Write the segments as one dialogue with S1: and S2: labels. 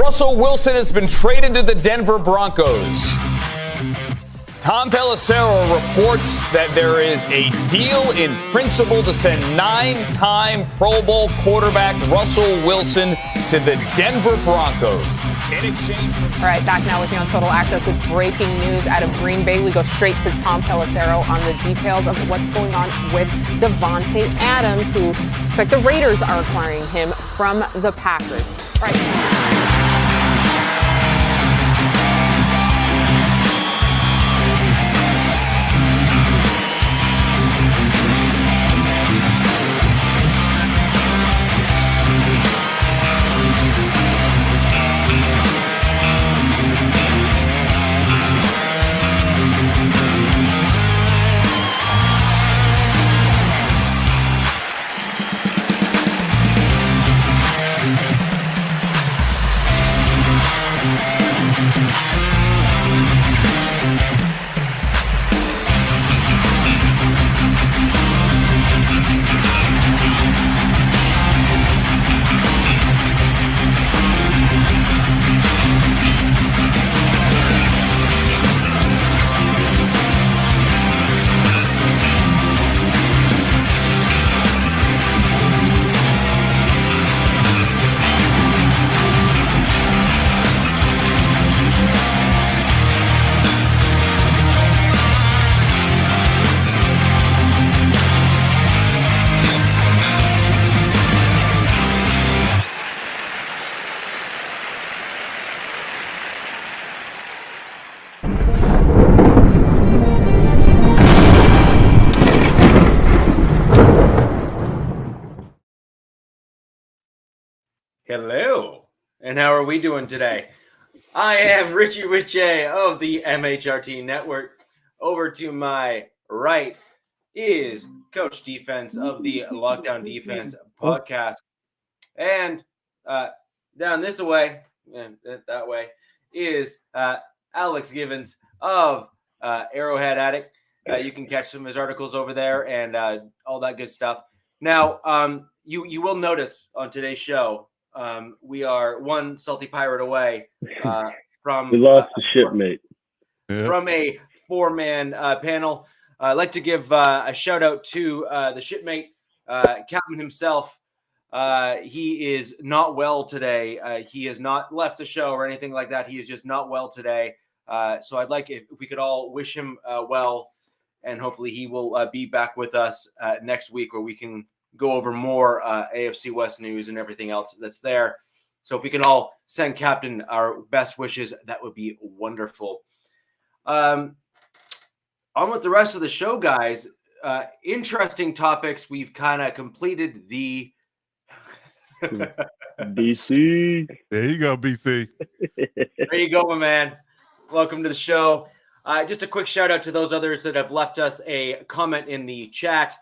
S1: Russell Wilson has been traded to the Denver Broncos. Tom Pelissero reports that there is a deal in principle to send 9-time Pro Bowl quarterback Russell Wilson to the Denver Broncos. In exchange for...
S2: All right, back now with you on Total Access with breaking news out of Green Bay. We go straight to Tom Pelissero on the details of what's going on with Davante Adams, who looks like the Raiders are acquiring him from the Packers. All right.
S3: Hello, and how are we doing today? I am RichiRichEh of the MHRT Network. Over to my right is Coach Defense of the Lockdown Defense podcast. And down this way, and that way, is Alex Givens of Arrowhead Addict. You can catch some of his articles over there and all that good stuff. Now, you will notice on today's show, we are one salty pirate away from
S4: we lost the shipmate
S3: from a four-man panel. I'd like to give a shout out to the shipmate, Captain himself. He is not well today. He has not left the show or anything like that. He is just not well today. So I'd like if we could all wish him well, and hopefully he will be back with us next week, where we can go over more AFC West news and everything else that's there. So if we can all send Captain our best wishes, that would be wonderful. On with the rest of the show, guys. Interesting topics. We've kind of completed the
S4: BC.
S5: There you go, BC.
S3: There you go, my man. Welcome to the show. Just a quick shout out to those others that have left us a comment in the chat.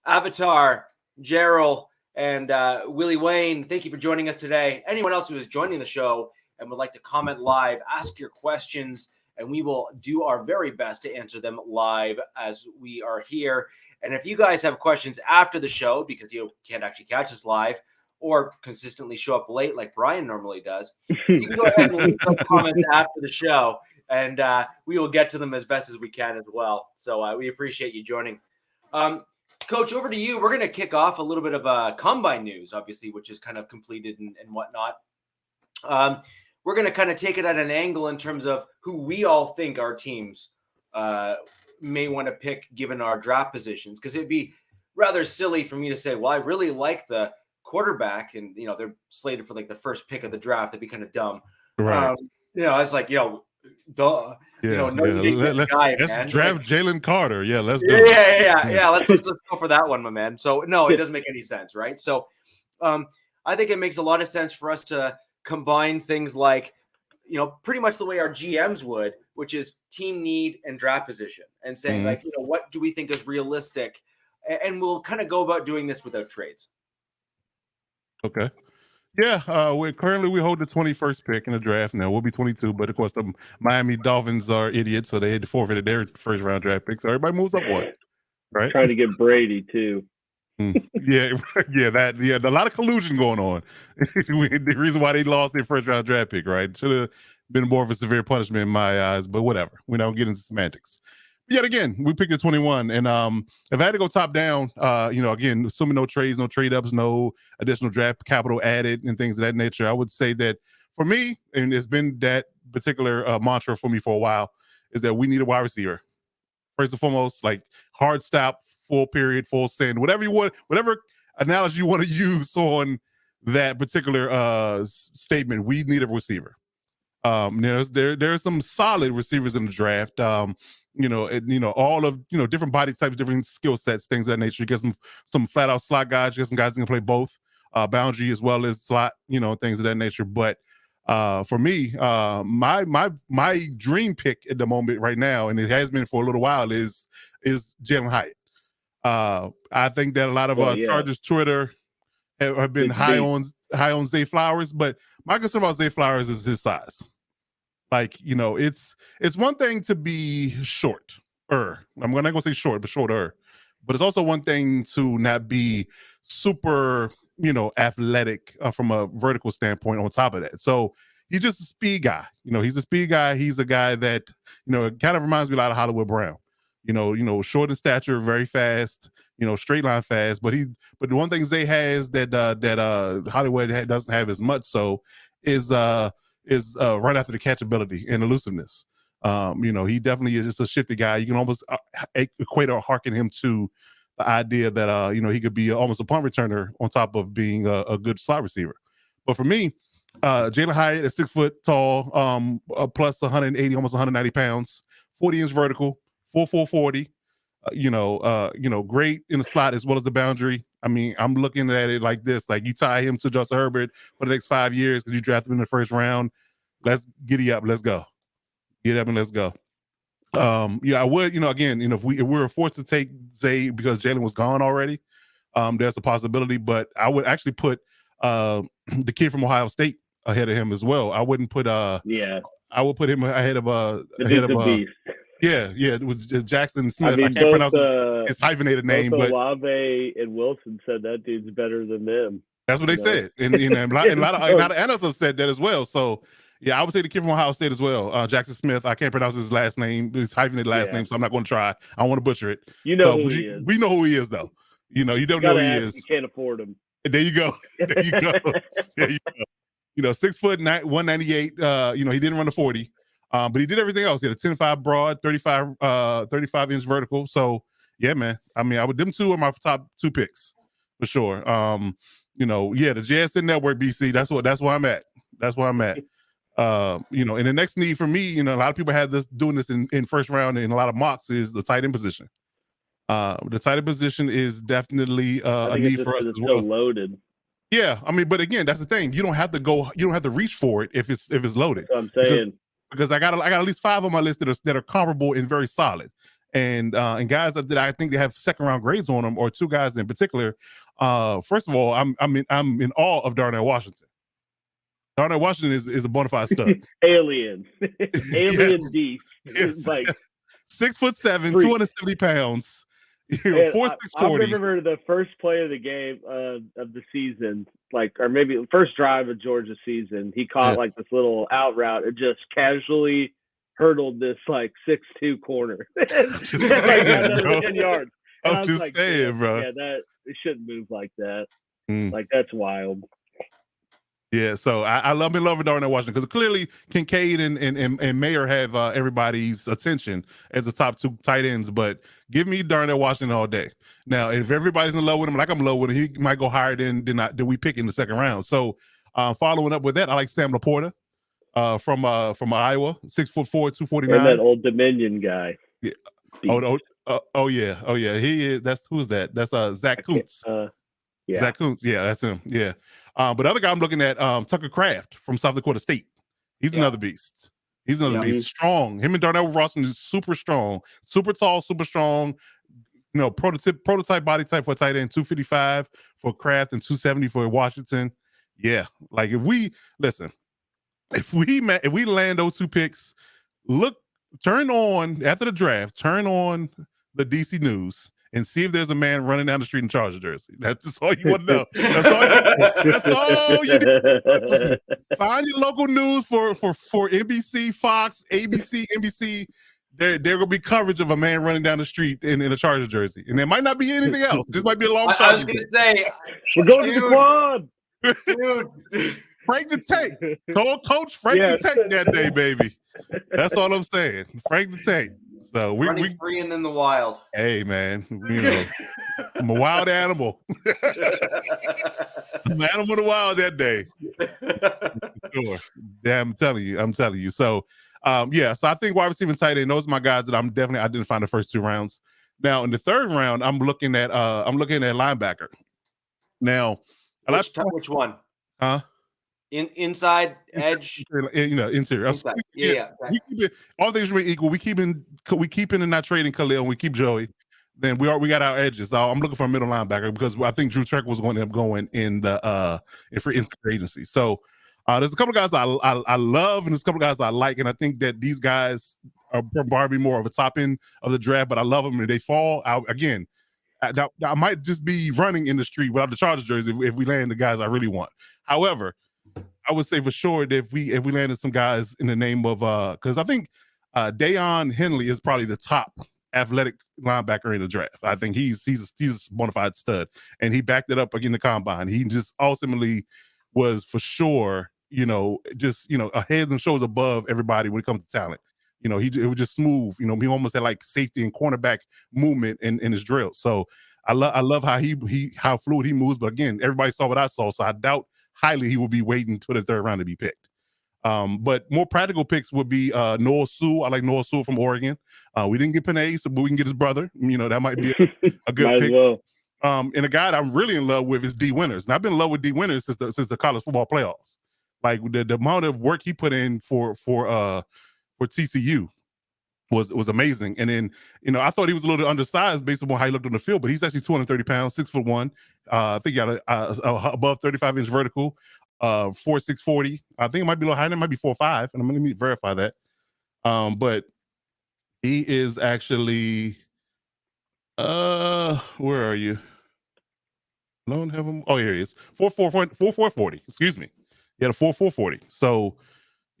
S3: Avatar, Gerald, and Willie Wayne, thank you for joining us today. Anyone else who is joining the show and would like to comment live, ask your questions, and we will do our very best to answer them live as we are here. And if you guys have questions after the show, because you can't actually catch us live or consistently show up late like Brian normally does, you can go ahead and leave some comments after the show, and we will get to them as best as we can as well. So we appreciate you joining. Coach, over to you. We're going to kick off a little bit of combine news, obviously, which is kind of completed and whatnot. We're going to kind of take it at an angle in terms of who we all think our teams may want to pick given our draft positions, because it'd be rather silly for me to say, well, I really like the quarterback, and, you know, they're slated for like the first pick of the draft. That'd be kind of dumb.
S5: Right.
S3: It's like, duh.
S5: Yeah,
S3: let's
S5: draft Jalen Carter. Yeah, let's do
S3: it. Yeah. Let's go for that one, my man. So no, it doesn't make any sense, right? So I think it makes a lot of sense for us to combine things like, pretty much the way our GMs would, which is team need and draft position, and saying like, what do we think is realistic, and we'll kind of go about doing this without trades.
S5: Okay. Yeah, we hold the 21st pick in the draft. Now we'll be 22, but of course the Miami Dolphins are idiots, so they had to forfeit their first round draft pick. So everybody moves up one, right?
S4: Trying to get Brady too.
S5: Yeah, a lot of collusion going on. The reason why they lost their first round draft pick, right? Should have been more of a severe punishment in my eyes, but whatever. We don't get into semantics. But yet again, we picked at 21, and if I had to go top down, again, assuming no trades, no trade ups, no additional draft capital added, and things of that nature, I would say that for me, and it's been that particular mantra for me for a while, is that we need a wide receiver. First and foremost, like hard stop, full period, full send, whatever you want, whatever analogy you want to use on that particular statement. We need a receiver. There's some solid receivers in the draft. All of different body types, different skill sets, things of that nature. You get some flat out slot guys. You get some guys that can play both boundary as well as slot. Things of that nature. But for me, my dream pick at the moment right now, and it has been for a little while, is Jalen Hyatt. I think that a lot of Chargers Twitter have been high on Zay Flowers, but my concern about Zay Flowers is his size. Like, it's one thing to be short. I'm not gonna say short, but shorter. But it's also one thing to not be super, athletic from a vertical standpoint on top of that. So he's just a speed guy. He's a speed guy. He's a guy that, it kind of reminds me a lot of Hollywood Brown. Short in stature, very fast, straight line fast. But the one thing Zay has that Hollywood doesn't have as much so is right after the catchability and elusiveness. He definitely is just a shifty guy. You can almost equate or hearken him to the idea that he could be almost a punt returner on top of being a good slot receiver. But for me, Jalen Hyatt is 6 foot tall, plus 180, almost 190 pounds, 40-inch vertical, 4.40. Great in the slot as well as the boundary. I mean, I'm looking at it like this: like you tie him to Justin Herbert for the next 5 years because you drafted him in the first round. Let's giddy up. Let's go. Get up and let's go. I would, again, if we were forced to take Zay because Jalen was gone already, there's a possibility. But I would actually put the kid from Ohio State ahead of him as well. I wouldn't put I would put him ahead of it was Jackson Smith. I can't pronounce his hyphenated name, but
S4: Olave and Wilson said that dude's better than them.
S5: That's what they said, and a lot of analysts have said that as well. So yeah, I would say the kid from Ohio State as well, Jackson Smith. I can't pronounce his last name, his hyphenated last name, so I'm not going to try. I don't want to butcher it.
S4: Who he is.
S5: We know who he is, though. You don't know who he is.
S4: You can't afford him.
S5: There you go. There you go. There you go. 6 foot 198. He didn't run the 40. But he did everything else. He had a 10.5 broad, 35-inch vertical. So yeah, man. I mean, them two are my top 2 picks for sure. The JSN Network, BC. That's where I'm at. That's where I'm at. And the next need for me, a lot of people had doing this in first round and a lot of mocks is the tight end position. The tight end position is definitely a need for us as well.
S4: Loaded.
S5: Yeah, I mean, but again, that's the thing. You don't have to reach for it if it's loaded.
S4: That's what I'm saying.
S5: Because I got at least 5 on my list that are comparable and very solid, and guys that I think they have second round grades on them, or 2 guys in particular. First of all, I'm in awe of Darnell Washington. Darnell Washington is a bona fide stud.
S4: Alien beast.
S5: Yes.
S4: Like
S5: 6'7", 270 pounds. 4.6
S4: I remember the first play of the game of the season, or maybe the first drive of Georgia's season. He caught this little out route and just casually hurdled this 6'2" corner. 10 yards.
S5: I'm just saying, bro.
S4: Yeah, that it shouldn't move like that. That's wild.
S5: Yeah, so I love Darnell Washington because clearly Kincaid and Mayer have everybody's attention as the top 2 tight ends, but give me Darnell Washington all day. Now, if everybody's in love with him, like I'm in love with him, he might go higher than we pick in the second round. So, following up with that, I like Sam Laporta from Iowa, 6'4", 249.
S4: And that Old Dominion guy.
S5: Yeah. Oh yeah. He is. Who's that? That's Zach Kuntz. Zach Kuntz. Yeah, that's him. Yeah. But the other guy I'm looking at, Tucker Kraft from South Dakota State. He's another beast. He's another beast. Strong. Him and Darnell Washington is super strong, super tall, super strong. Prototype body type for a tight end, 255 for Kraft and 270 for Washington. Yeah, like if we land those 2 picks, turn on after the draft, turn on the DC News and see if there's a man running down the street in Charger jersey. That's just all you want to know. That's all you need. Listen, find your local news for NBC, Fox, ABC, NBC. There gonna be coverage of a man running down the street in a Charger jersey, and there might not be anything else. This might be a long.
S3: I was gonna say,
S4: we're going to the club,
S3: dude.
S5: Frank the Tank, Coach Frank the Tank that day, baby. That's all I'm saying. Frank the Tank. So we
S3: free and in the wild.
S5: Hey man, you know, I'm a wild animal. I'm an animal in the wild that day. Sure. Yeah, I'm telling you. So so I think wide receiver and tight end, those are my guys that I'm definitely identifying the first 2 rounds. Now in the 3rd round, I'm looking at linebacker. Now
S3: which one?
S5: Huh?
S3: Inside edge,
S5: interior.
S3: Inside. Yeah.
S5: We keep it, all things remain equal. We keep in and not trading Khalil, and we keep Joey. Then we got our edges. So I'm looking for a middle linebacker because I think Drew Trek was going to end up going in the free agency. So there's a couple of guys I love, and there's a couple of guys I like, and I think that these guys are probably more of a top end of the draft. But I love them, and they fall out again. I might just be running in the street without the Chargers jersey if we land the guys I really want. However, I would say for sure that if we landed some guys in the name of because I think Deion Henley is probably the top athletic linebacker in the draft. I think he's a bona fide stud, and he backed it up again in the combine. He just ultimately was for sure, a head and shoulders above everybody when it comes to talent. It was just smooth. He almost had like safety and cornerback movement in his drill. So I love how how fluid he moves. But again, everybody saw what I saw, so I doubt highly he will be waiting until the 3rd round to be picked. But more practical picks would be Noah Sewell. I like Noah Sewell from Oregon. We didn't get Panay, but we can get his brother. That might be a good pick.
S4: Well.
S5: And a guy that I'm really in love with is D. Winters. And I've been in love with D. Winters since the college football playoffs. Like the amount of work he put in for TCU was amazing. And then, I thought he was a little undersized based on how he looked on the field, but he's actually 230 pounds, 6'1". I think he got a above 35-inch vertical, 4.6 40. I think it might be a little higher. It might be 4.5, and I'm going to verify that. But he is actually, where are you? I don't have him. Oh, here he is. 4.4 40. Excuse me. He had a 4.4 40. So,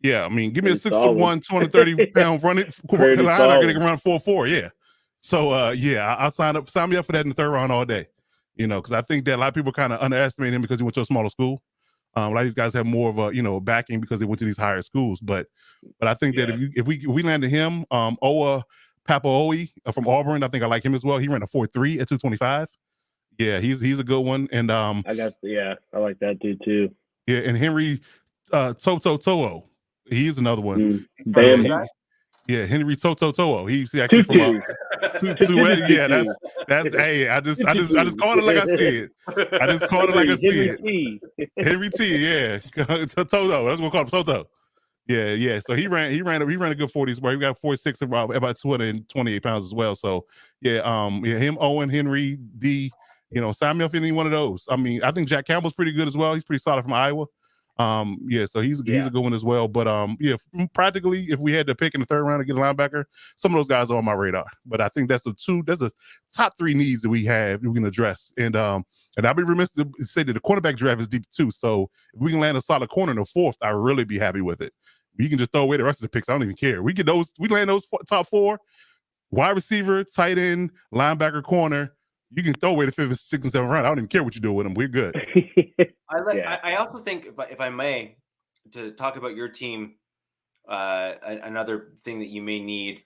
S5: yeah, I mean, give me a 6'1", 230-pound running linebacker that can run 4.4. Yeah. So I'll sign me up for that in the 3rd round all day. Because I think that a lot of people kind of underestimate him because he went to a smaller school. A lot of these guys have more of a backing because they went to these higher schools. But I think that if we landed him, Owa Papaoi from Auburn, I think I like him as well. He ran a 4.3 at 225. Yeah, he's a good one. And I
S4: like that dude too.
S5: Yeah, and Henry Toto. He's another one. Henry Toto. He's actually from yeah, that's hey, I just called it like I said. I just called it like I said. Henry T, yeah. Toto. That's what we call him, Toto. Yeah. So he ran a good 40s where he got 4.6 about 228 pounds as well. So him, Owen, Henry, D, sign me up for any one of those. I mean, I think Jack Campbell's pretty good as well. He's pretty solid from Iowa. So he's a good one as well. But practically, if we had to pick in the 3rd round to get a linebacker, some of those guys are on my radar. But I think that's the top 3 needs that we can address. And I'll be remiss to say that the cornerback draft is deep too. So if we can land a solid corner in the 4th, I'd really be happy with it. You can just throw away the rest of the picks. I don't even care. We land those top 4, wide receiver, tight end, linebacker, corner. You can throw away the 5th, 6th, and 7th round. I don't even care what you do with them. We're good.
S3: I also think, if I may, to talk about your team, another thing that you may need,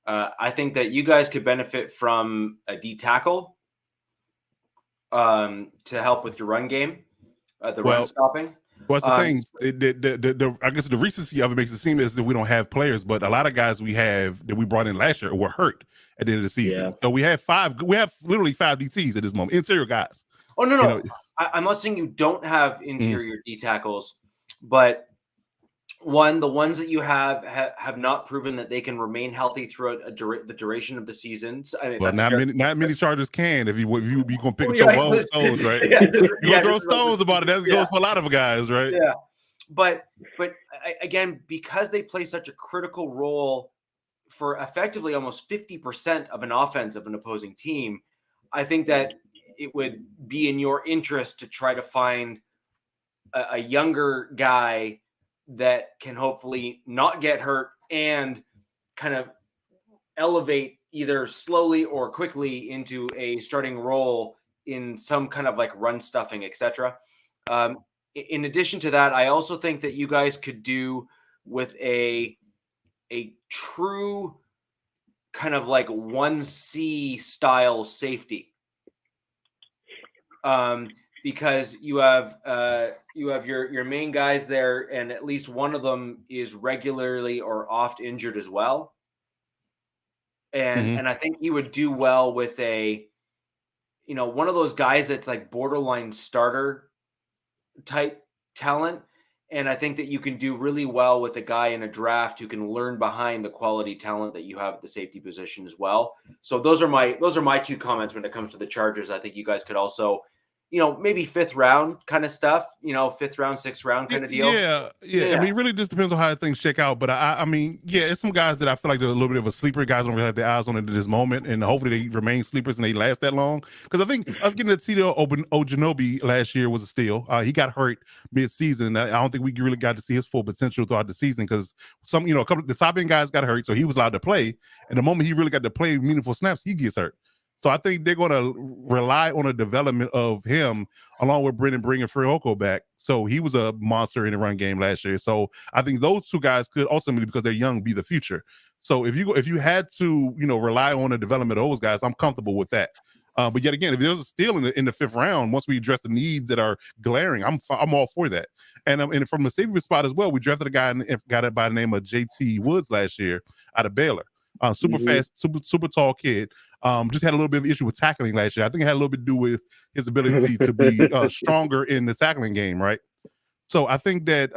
S3: I think that you guys could benefit from a D tackle to help with your run game, run stopping.
S5: Well, that's the thing. I guess the recency of it makes it seem as if we don't have players, but a lot of guys we have that we brought in last year were hurt at the end of the season. Yeah. So we have literally 5 DTs at this moment, interior guys.
S3: Oh, no. I'm not saying you don't have interior D tackles, but the ones that you have not proven that they can remain healthy throughout the duration of the season. So, I mean,
S5: not many Chargers can if you gonna pick throw stones, right? You gonna throw stones about it. That goes for a lot of guys, right?
S3: Yeah, but again, because they play such a critical role for effectively almost 50% of an offense of an opposing team, I think that it would be in your interest to try to find a younger guy that can hopefully not get hurt and kind of elevate either slowly or quickly into a starting role in some kind of like run stuffing, etc. In addition to that, I also think that you guys could do with a true kind of like 1C style safety. Because you have your main guys there, and at least one of them is regularly or oft injured as well. And I think you would do well with one of those guys that's like borderline starter type talent. And I think that you can do really well with a guy in a draft who can learn behind the quality talent that you have at the safety position as well. So those are my two comments when it comes to the Chargers. I think you guys could also, maybe 5th round kind of stuff, 5th round, 6th round kind of deal.
S5: Yeah. I mean, it really just depends on how things shake out. But I mean, it's some guys that I feel like they're a little bit of a sleeper. Guys don't really have their eyes on it at this moment, and hopefully they remain sleepers and they last that long. Because I think us getting to Tito Ojanobi last year was a steal. He got hurt mid-season. I don't think we really got to see his full potential throughout the season because a couple of the top end guys got hurt, so he was allowed to play. And the moment he really got to play meaningful snaps, he gets hurt. So I think they're going to rely on a development of him along with Brendan bringing Frioko back. So he was a monster in the run game last year. So I think those two guys could ultimately, because they're young, be the future. So if you had to, rely on the development of those guys, I'm comfortable with that. But yet again, if there's a steal in the 5th round, once we address the needs that are glaring, I'm all for that. And from the safety spot as well, we drafted a guy by the name of JT Woods last year out of Baylor. Super fast, super tall kid. Just had a little bit of issue with tackling last year. I think it had a little bit to do with his ability to be stronger in the tackling game, right? So I think that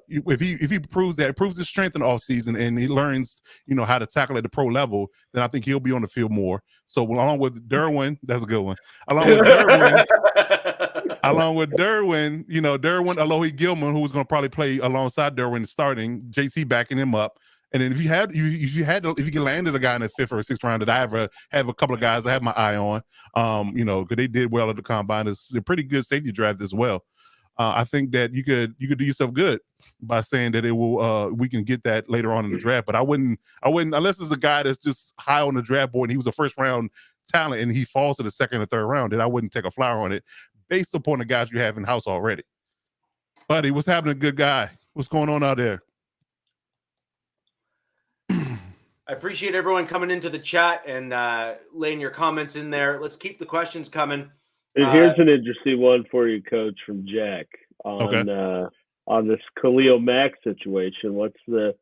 S5: if he proves his strength in the offseason and he learns, how to tackle at the pro level, then I think he'll be on the field more. So along with Derwin, that's a good one. Along with Derwin, Derwin Alohi Gilman, who was going to probably play alongside Derwin starting, JC backing him up. And then if you can land a guy in the 5th or 6th round, that I have a couple of guys I have my eye on, because they did well at the combine. It's a pretty good safety draft as well. I think that you could do yourself good by saying that it will. We can get that later on in the draft, but I wouldn't unless it's a guy that's just high on the draft board and he was a 1st round talent and he falls to the 2nd or 3rd round. Then I wouldn't take a flyer on it based upon the guys you have in house already. Buddy, what's happening, good guy? What's going on out there?
S3: I appreciate everyone coming into the chat and laying your comments in there. Let's keep the questions coming.
S4: Here's an interesting one for you, Coach, from Jack on this Khalil Mack situation. What's the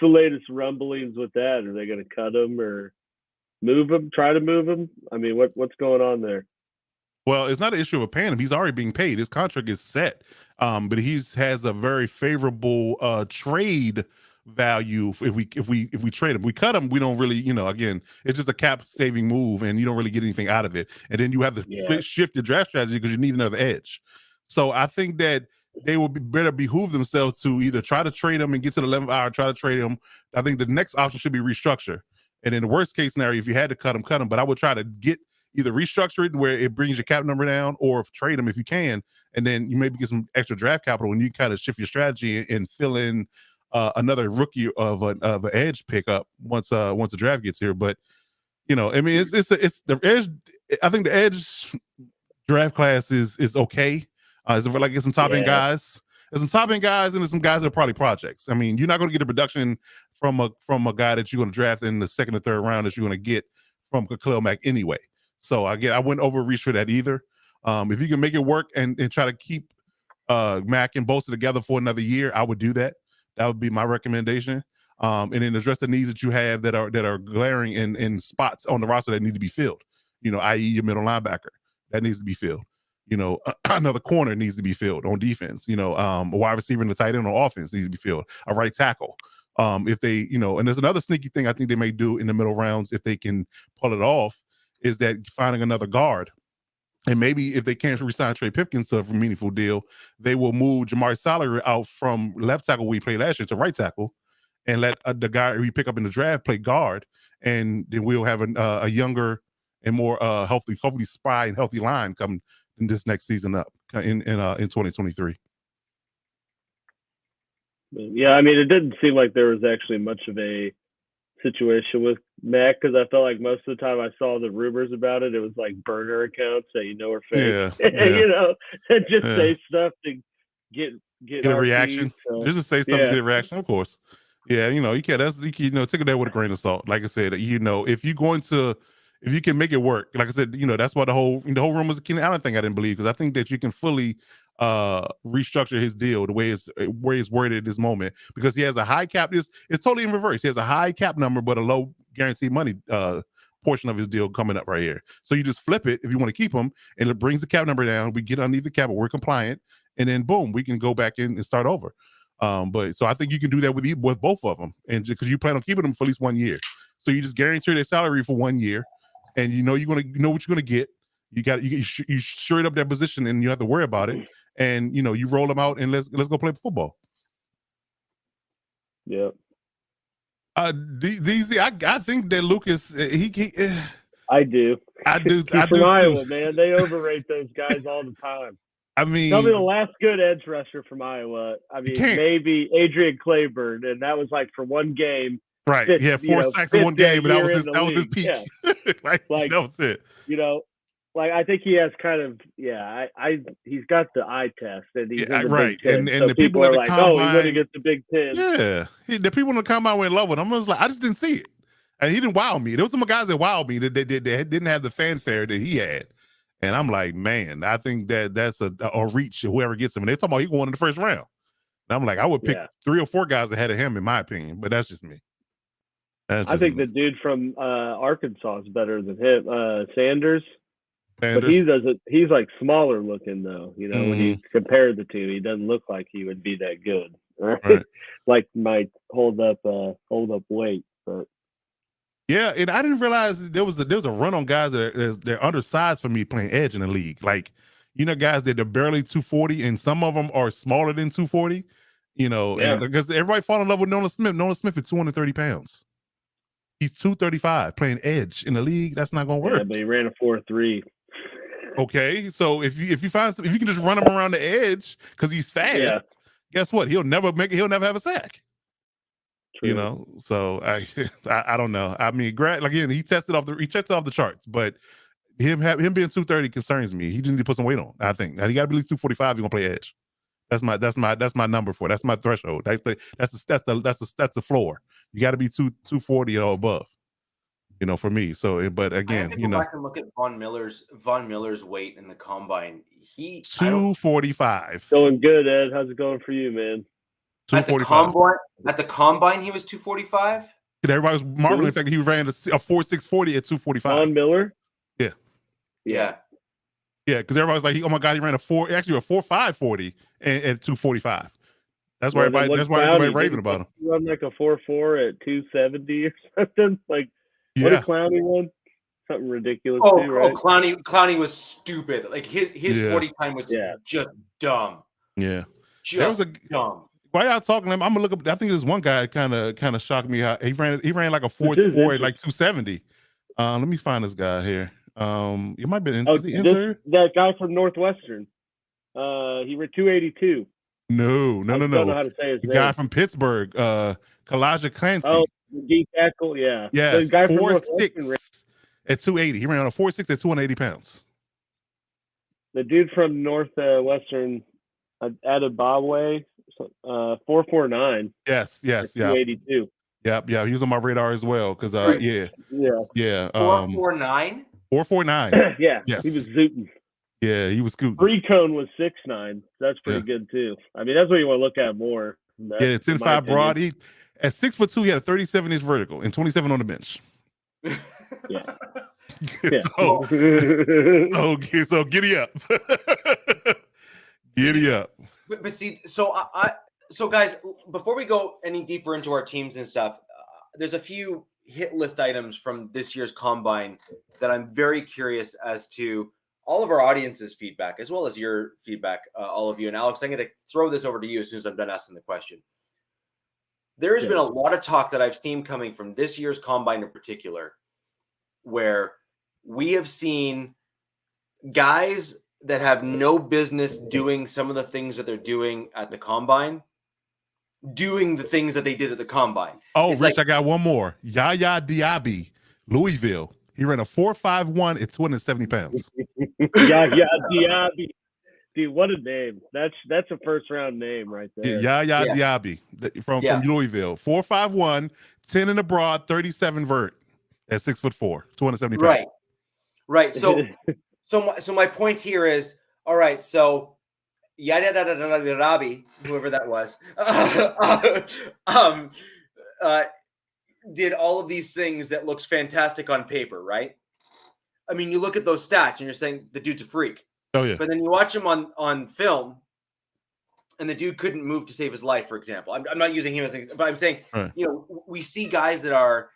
S4: latest rumblings with that? Are they going to cut him or move him? Try to move him? I mean, what's going on there?
S5: Well, it's not an issue of paying him. He's already being paid. His contract is set, but has a very favorable trade value if we trade him. We cut him, we don't really, again, it's just a cap saving move and you don't really get anything out of it. And then you have to shift your draft strategy because you need another edge. So I think that they will better behoove themselves to either try to trade him and get to the 11th hour, try to trade him. I think the next option should be restructure. And in the worst case scenario, if you had to cut him. But I would try to get either restructure it where it brings your cap number down, or trade him if you can. And then you maybe get some extra draft capital when you kind of shift your strategy and fill in another rookie of an edge pickup once the draft gets here. But I mean, it's the edge. I think the edge draft class is okay. It's like some top end guys. There's some top end guys and there's some guys that are probably projects. I mean, you're not going to get the production from a guy that you're going to draft in the 2nd or 3rd round that you're going to get from Khalil Mack anyway. So I wouldn't overreach for that either. If you can make it work and try to keep Mack and Bosa together for another year, I would do that. That would be my recommendation. And then address the needs that you have that are glaring in spots on the roster that need to be filled. I.e. your middle linebacker that needs to be filled. Another corner needs to be filled on defense. A wide receiver and the tight end on offense needs to be filled. A right tackle. If they, and there's another sneaky thing I think they may do in the middle rounds if they can pull it off, is that finding another guard. And maybe if they can't resign Trey Pipkins to a meaningful deal, they will move Jamari Salary out from left tackle we played last year to right tackle, and let the guy we pick up in the draft play guard, and then we'll have a younger and more healthy spry and healthy line come in this next season up in 2023.
S4: Yeah, I mean, it didn't seem like there was actually much of a situation with Mac, because I felt like most of the time I saw the rumors about it, it was like burner accounts that are fake, and just say stuff to get
S5: a reaction.
S4: So,
S5: Just to say stuff to get a reaction, of course. Yeah, you can't. Take it there with a grain of salt. Like I said, if you can make it work, like I said, that's why the whole rumors of Keenan Allen thing I didn't believe, because I think that you can fully restructure his deal the way it's worded at this moment, because he has a high cap. It's totally in reverse. He has a high cap number but a low guaranteed money portion of his deal coming up right here. So you just flip it if you want to keep him, and it brings the cap number down. We get underneath the cap, but we're compliant, and then boom, we can go back in and start over. But so I think you can do that with both of them, and because you plan on keeping them for at least 1 year, so you just guarantee their salary for 1 year, and you're gonna know what you're gonna get. You shirt up that position, and you have to worry about it. And you roll them out, and let's go play football.
S4: Yeah.
S5: DZ, I think that Lucas,
S4: I do.
S5: He's
S4: from Iowa, man. They overrate those guys all the time.
S5: I mean,
S4: tell me the last good edge rusher from Iowa. I mean, maybe Adrian Claiborne, and that was like for one game.
S5: Right. He had 4 sacks in one game, and that was his peak.
S4: Yeah.
S5: like that was it.
S4: Like I think he has kind of he's got the eye test, and he's in the
S5: right.
S4: Big Ten.
S5: And
S4: so
S5: the people are like,
S4: oh, he would have get the Big Ten.
S5: Yeah, the people in the combine were in love with him. I was like, I just didn't see it, and he didn't wow me. There was some guys that wowed me that didn't have the fanfare that he had, and I'm like, man, I think that's a reach. Whoever gets him, and they're talking about he going in the first round. And I'm like, I would pick 3 or 4 guys ahead of him, in my opinion, but that's just me.
S4: I think the dude from Arkansas is better than him, Sanders. But he doesn't. He's like smaller looking though. When you compare the two, he doesn't look like he would be that good. Right? Like might hold up weight. But
S5: yeah, and I didn't realize there was a run on guys that they're undersized for me playing edge in the league. Like guys that are barely 240, and some of them are smaller than 240. And because everybody fall in love with Nolan Smith. Nolan Smith is 230 pounds. He's 235 playing edge in the league. That's not gonna work.
S4: Yeah, but he ran a 4.3.
S5: Okay, so if you can just run him around the edge because he's fast, guess what? He'll never have a sack. True. So I don't know. I mean, again, he tested off the charts, but him being 230 concerns me. He just need to put some weight on. I think now he got to be at least 245. He's gonna play edge. That's my number for it. That's my threshold. That's the floor. You got to be 240 or above. For me. So, but again,
S3: I go back and look at Von Miller's weight in the combine. He
S5: 245.
S4: Going good, Ed. How's it going for you, man?
S5: 245.
S3: At the combine, he was 245.
S5: Everybody was marveling the fact that he ran a 4.640 at 245.
S4: Von Miller.
S3: Yeah.
S5: Because everybody's like, oh my god, he ran a 4.540 at 245. That's why everybody raving about him.
S4: He run like a 4.4 at 270 or something like. What did Clowney run? Something ridiculous too, right?
S3: Clowney was stupid. Like his 40 time was just dumb.
S5: Yeah.
S3: Just dumb.
S5: While y'all talking, I'm gonna look up. I think there's one guy kind of shocked me how he ran like a 4.4 at like 270. Let me find this guy here. It might be
S4: that guy from Northwestern. He ran 282.
S5: No.
S4: I don't know how to say his name.
S5: Guy from Pittsburgh, Kalijah Clancy.
S4: Oh, D tackle, yeah.
S5: Yes,
S4: the guy
S5: 4.6 at 280. He ran on a 4.6 at 280 pounds.
S4: The dude from Northwestern, Adebawwe, 4.49.
S5: Yes,
S4: 282.
S5: Yeah. He was on my radar as well because
S3: 4.49.
S5: 4.49.
S4: Yeah,
S5: yes.
S4: He was zooting.
S5: Yeah, he was scooting.
S4: Pre-cone was 6'9". That's pretty good too. I mean, that's what you want to look at more.
S5: It's 10.5 broad. He at 6'2", he had a 37-inch vertical and 27 on the bench.
S4: Yeah.
S5: So giddy up. Giddy up.
S3: But see, so guys, before we go any deeper into our teams and stuff, there's a few hit list items from this year's combine that I'm very curious as to all of our audience's feedback, as well as your feedback, all of you. And Alex, I'm going to throw this over to you as soon as I'm done asking the question. There has been a lot of talk that I've seen coming from this year's combine in particular, where we have seen guys that have no business doing some of the things that they're doing at the combine, doing the things that they did at the combine.
S5: Oh,
S3: It's
S5: Rich,
S3: like,
S5: I got one more. Yaya Diaby, Louisville. He ran a 4.51 at 270 pounds.
S4: Yeah, Diaby. Dude, what a name. That's a first round name right there.
S5: Yaya Diaby from Louisville. 4.51, 10 in the broad, 37 vert at 6'4", 270 pounds.
S3: Right. So my point here is, all right, so Yada whoever that was, did all of these things that looks fantastic on paper, right? I mean, you look at those stats and you're saying the dude's a freak.
S5: Oh yeah.
S3: But then you watch him on film, and the dude couldn't move to save his life. For example, I'm not using him as an example, but I'm saying, you know, we see guys that are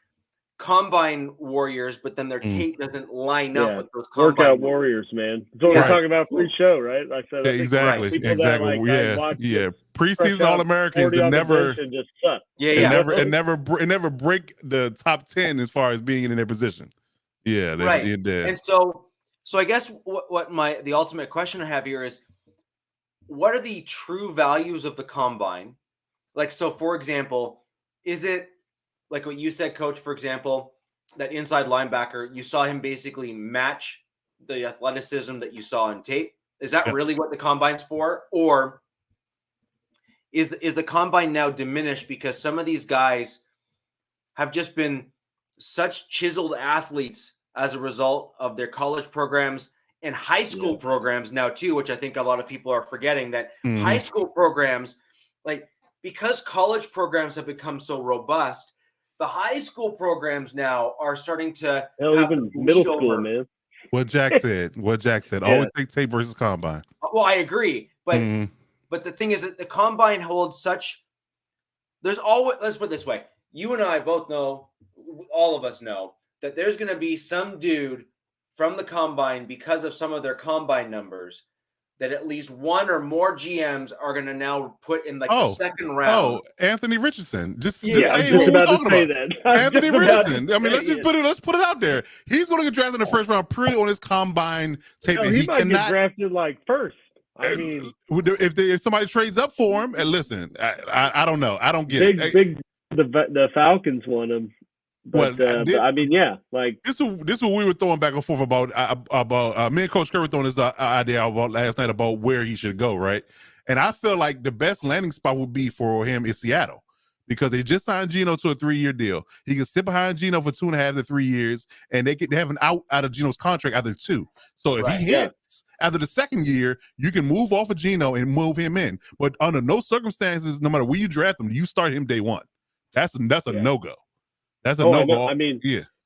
S3: combine warriors, but then their tape doesn't line up with those combine
S4: workout warriors, man. That's what we're talking about pre-show, right? I said
S5: exactly. Preseason All-Americans and never
S4: just suck.
S5: And never break the top 10 as far as being in their position. Yeah,
S3: And so I guess what the ultimate question I have here is, what are the true values of the combine? Like, so for example, is it like what you said, Coach, for example, that inside linebacker, you saw him basically match the athleticism that you saw on tape? Is that really what the combine's for? Or is the combine now diminished because some of these guys have just been such chiseled athletes as a result of their college programs and high school programs now too, which I think a lot of people are forgetting, that high school programs, like, because college programs have become so robust, the high school programs now are starting to
S4: even middle school, man.
S5: What Jack said. Always take tape versus combine.
S3: Well, I agree, but the thing is that the combine holds such. There's always, let's put it this way: you and I both know, all of us know, that there's going to be some dude from the combine, because of some of their combine numbers, that at least one or more GMs are going to now put in like the second round.
S5: Oh, Anthony Richardson. Just
S4: I
S5: say
S4: was
S5: who we're
S4: about
S5: talking
S4: to say
S5: about.
S4: that.
S5: Anthony Richardson. I mean, let's put it out there. He's going to get drafted in the first round purely on his combine tape.
S4: He might get drafted like first. I mean,
S5: if somebody trades up for him, and listen, I don't know. I don't get it.
S4: The Falcons want him. But, I mean, like
S5: this is what we were throwing back and forth about me and Coach Kerr were throwing this idea about last night about where he should go, right? And I feel like the best landing spot would be for him is Seattle, because they just signed Geno to a 3-year deal. He can sit behind Geno for 2.5 to 3 years, and they have an out of Geno's contract after 2. So if he hits after the second year, you can move off of Geno and move him in. But under no circumstances, no matter where you draft him, you start him day one. That's a no-go. That's a no-go.
S4: I mean,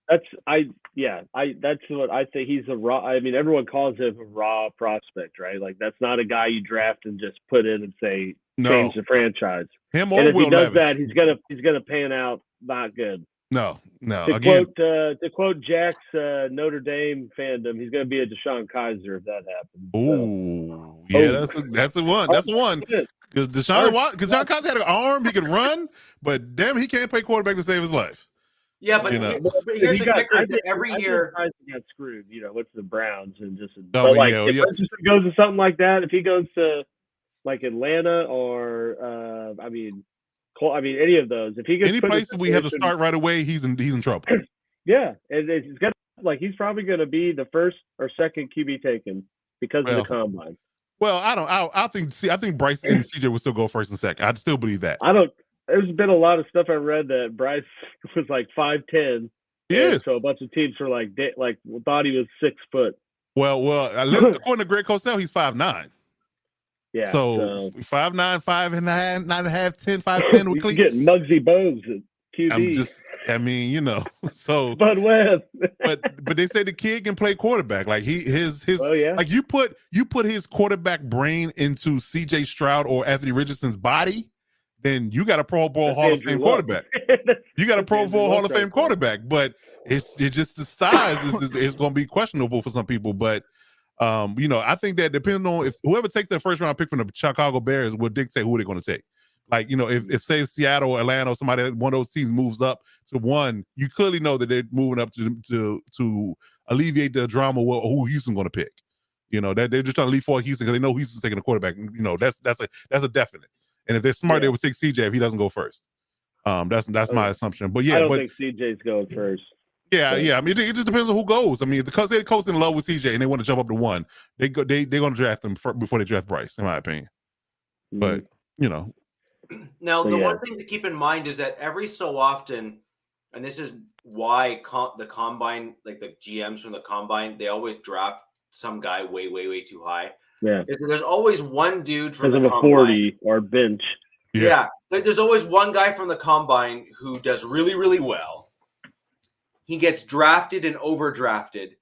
S4: that's what I think. He's a raw. I mean, everyone calls him a raw prospect, right? Like, that's not a guy you draft and just put in and say change the franchise.
S5: Him or
S4: and if
S5: Will
S4: he does
S5: Levis.
S4: that, he's gonna pan out not good.
S5: No.
S4: To quote Jack's Notre Dame fandom, he's gonna be a Deshaun Kaiser if that happens.
S5: Ooh, that's the one. That's the one. Because Deshaun Kaiser had an arm, he could run, but damn, he can't play quarterback to save his life.
S3: Yeah, but here's the kicker: every year
S4: he got screwed. You know, what's the Browns and just. If Richardson goes to something like that, if he goes to like Atlanta or any of those, if he gets
S5: any place we have to start right away, he's in trouble.
S4: Yeah, and it's got he's probably going to be the first or second QB taken because of the combine.
S5: Well, I think Bryce and CJ will still go first and second. I still believe that.
S4: There's been a lot of stuff I read that Bryce was like 5'10". So a bunch of teams were like thought he was 6 foot.
S5: Well, according to Greg Cosell, he's 5'9".
S4: Yeah.
S5: So 5'9", 5'9", 9.5", 10, 5'10" with cleats.
S4: Getting Muggsy Bogues at QB.
S5: So
S4: Bud Webb.
S5: but they say the kid can play quarterback. Like like you put his quarterback brain into CJ Stroud or Anthony Richardson's body, then you got a Pro Bowl Hall of Fame quarterback. You got a Pro Bowl Hall of Fame quarterback, but it's just the size is going to be questionable for some people. But I think that depending on if whoever takes that first round pick from the Chicago Bears will dictate who they're going to take. Like, if say Seattle or Atlanta or somebody, one of those teams moves up to 1, you clearly know that they're moving up to alleviate the drama of who Houston's going to pick. You know, that they're just trying to leave for Houston because they know Houston's taking a quarterback. You know, that's a definite. And if they're smart, they would take CJ if he doesn't go first. That's my assumption. But yeah,
S4: I don't think CJ's going first.
S5: Yeah, yeah. I mean, it just depends on who goes. I mean, because they're coach in love with CJ and they want to jump up to 1, they're going to draft him before they draft Bryce, in my opinion. But you know,
S3: now the one thing to keep in mind is that every so often, and this is why the combine, like the GMs from the combine, they always draft some guy way, way, way too high.
S4: Yeah,
S3: there's always one dude from the
S4: combine, 40 or bench.
S3: Yeah, there's always one guy from the combine who does really, really well. He gets drafted and overdrafted,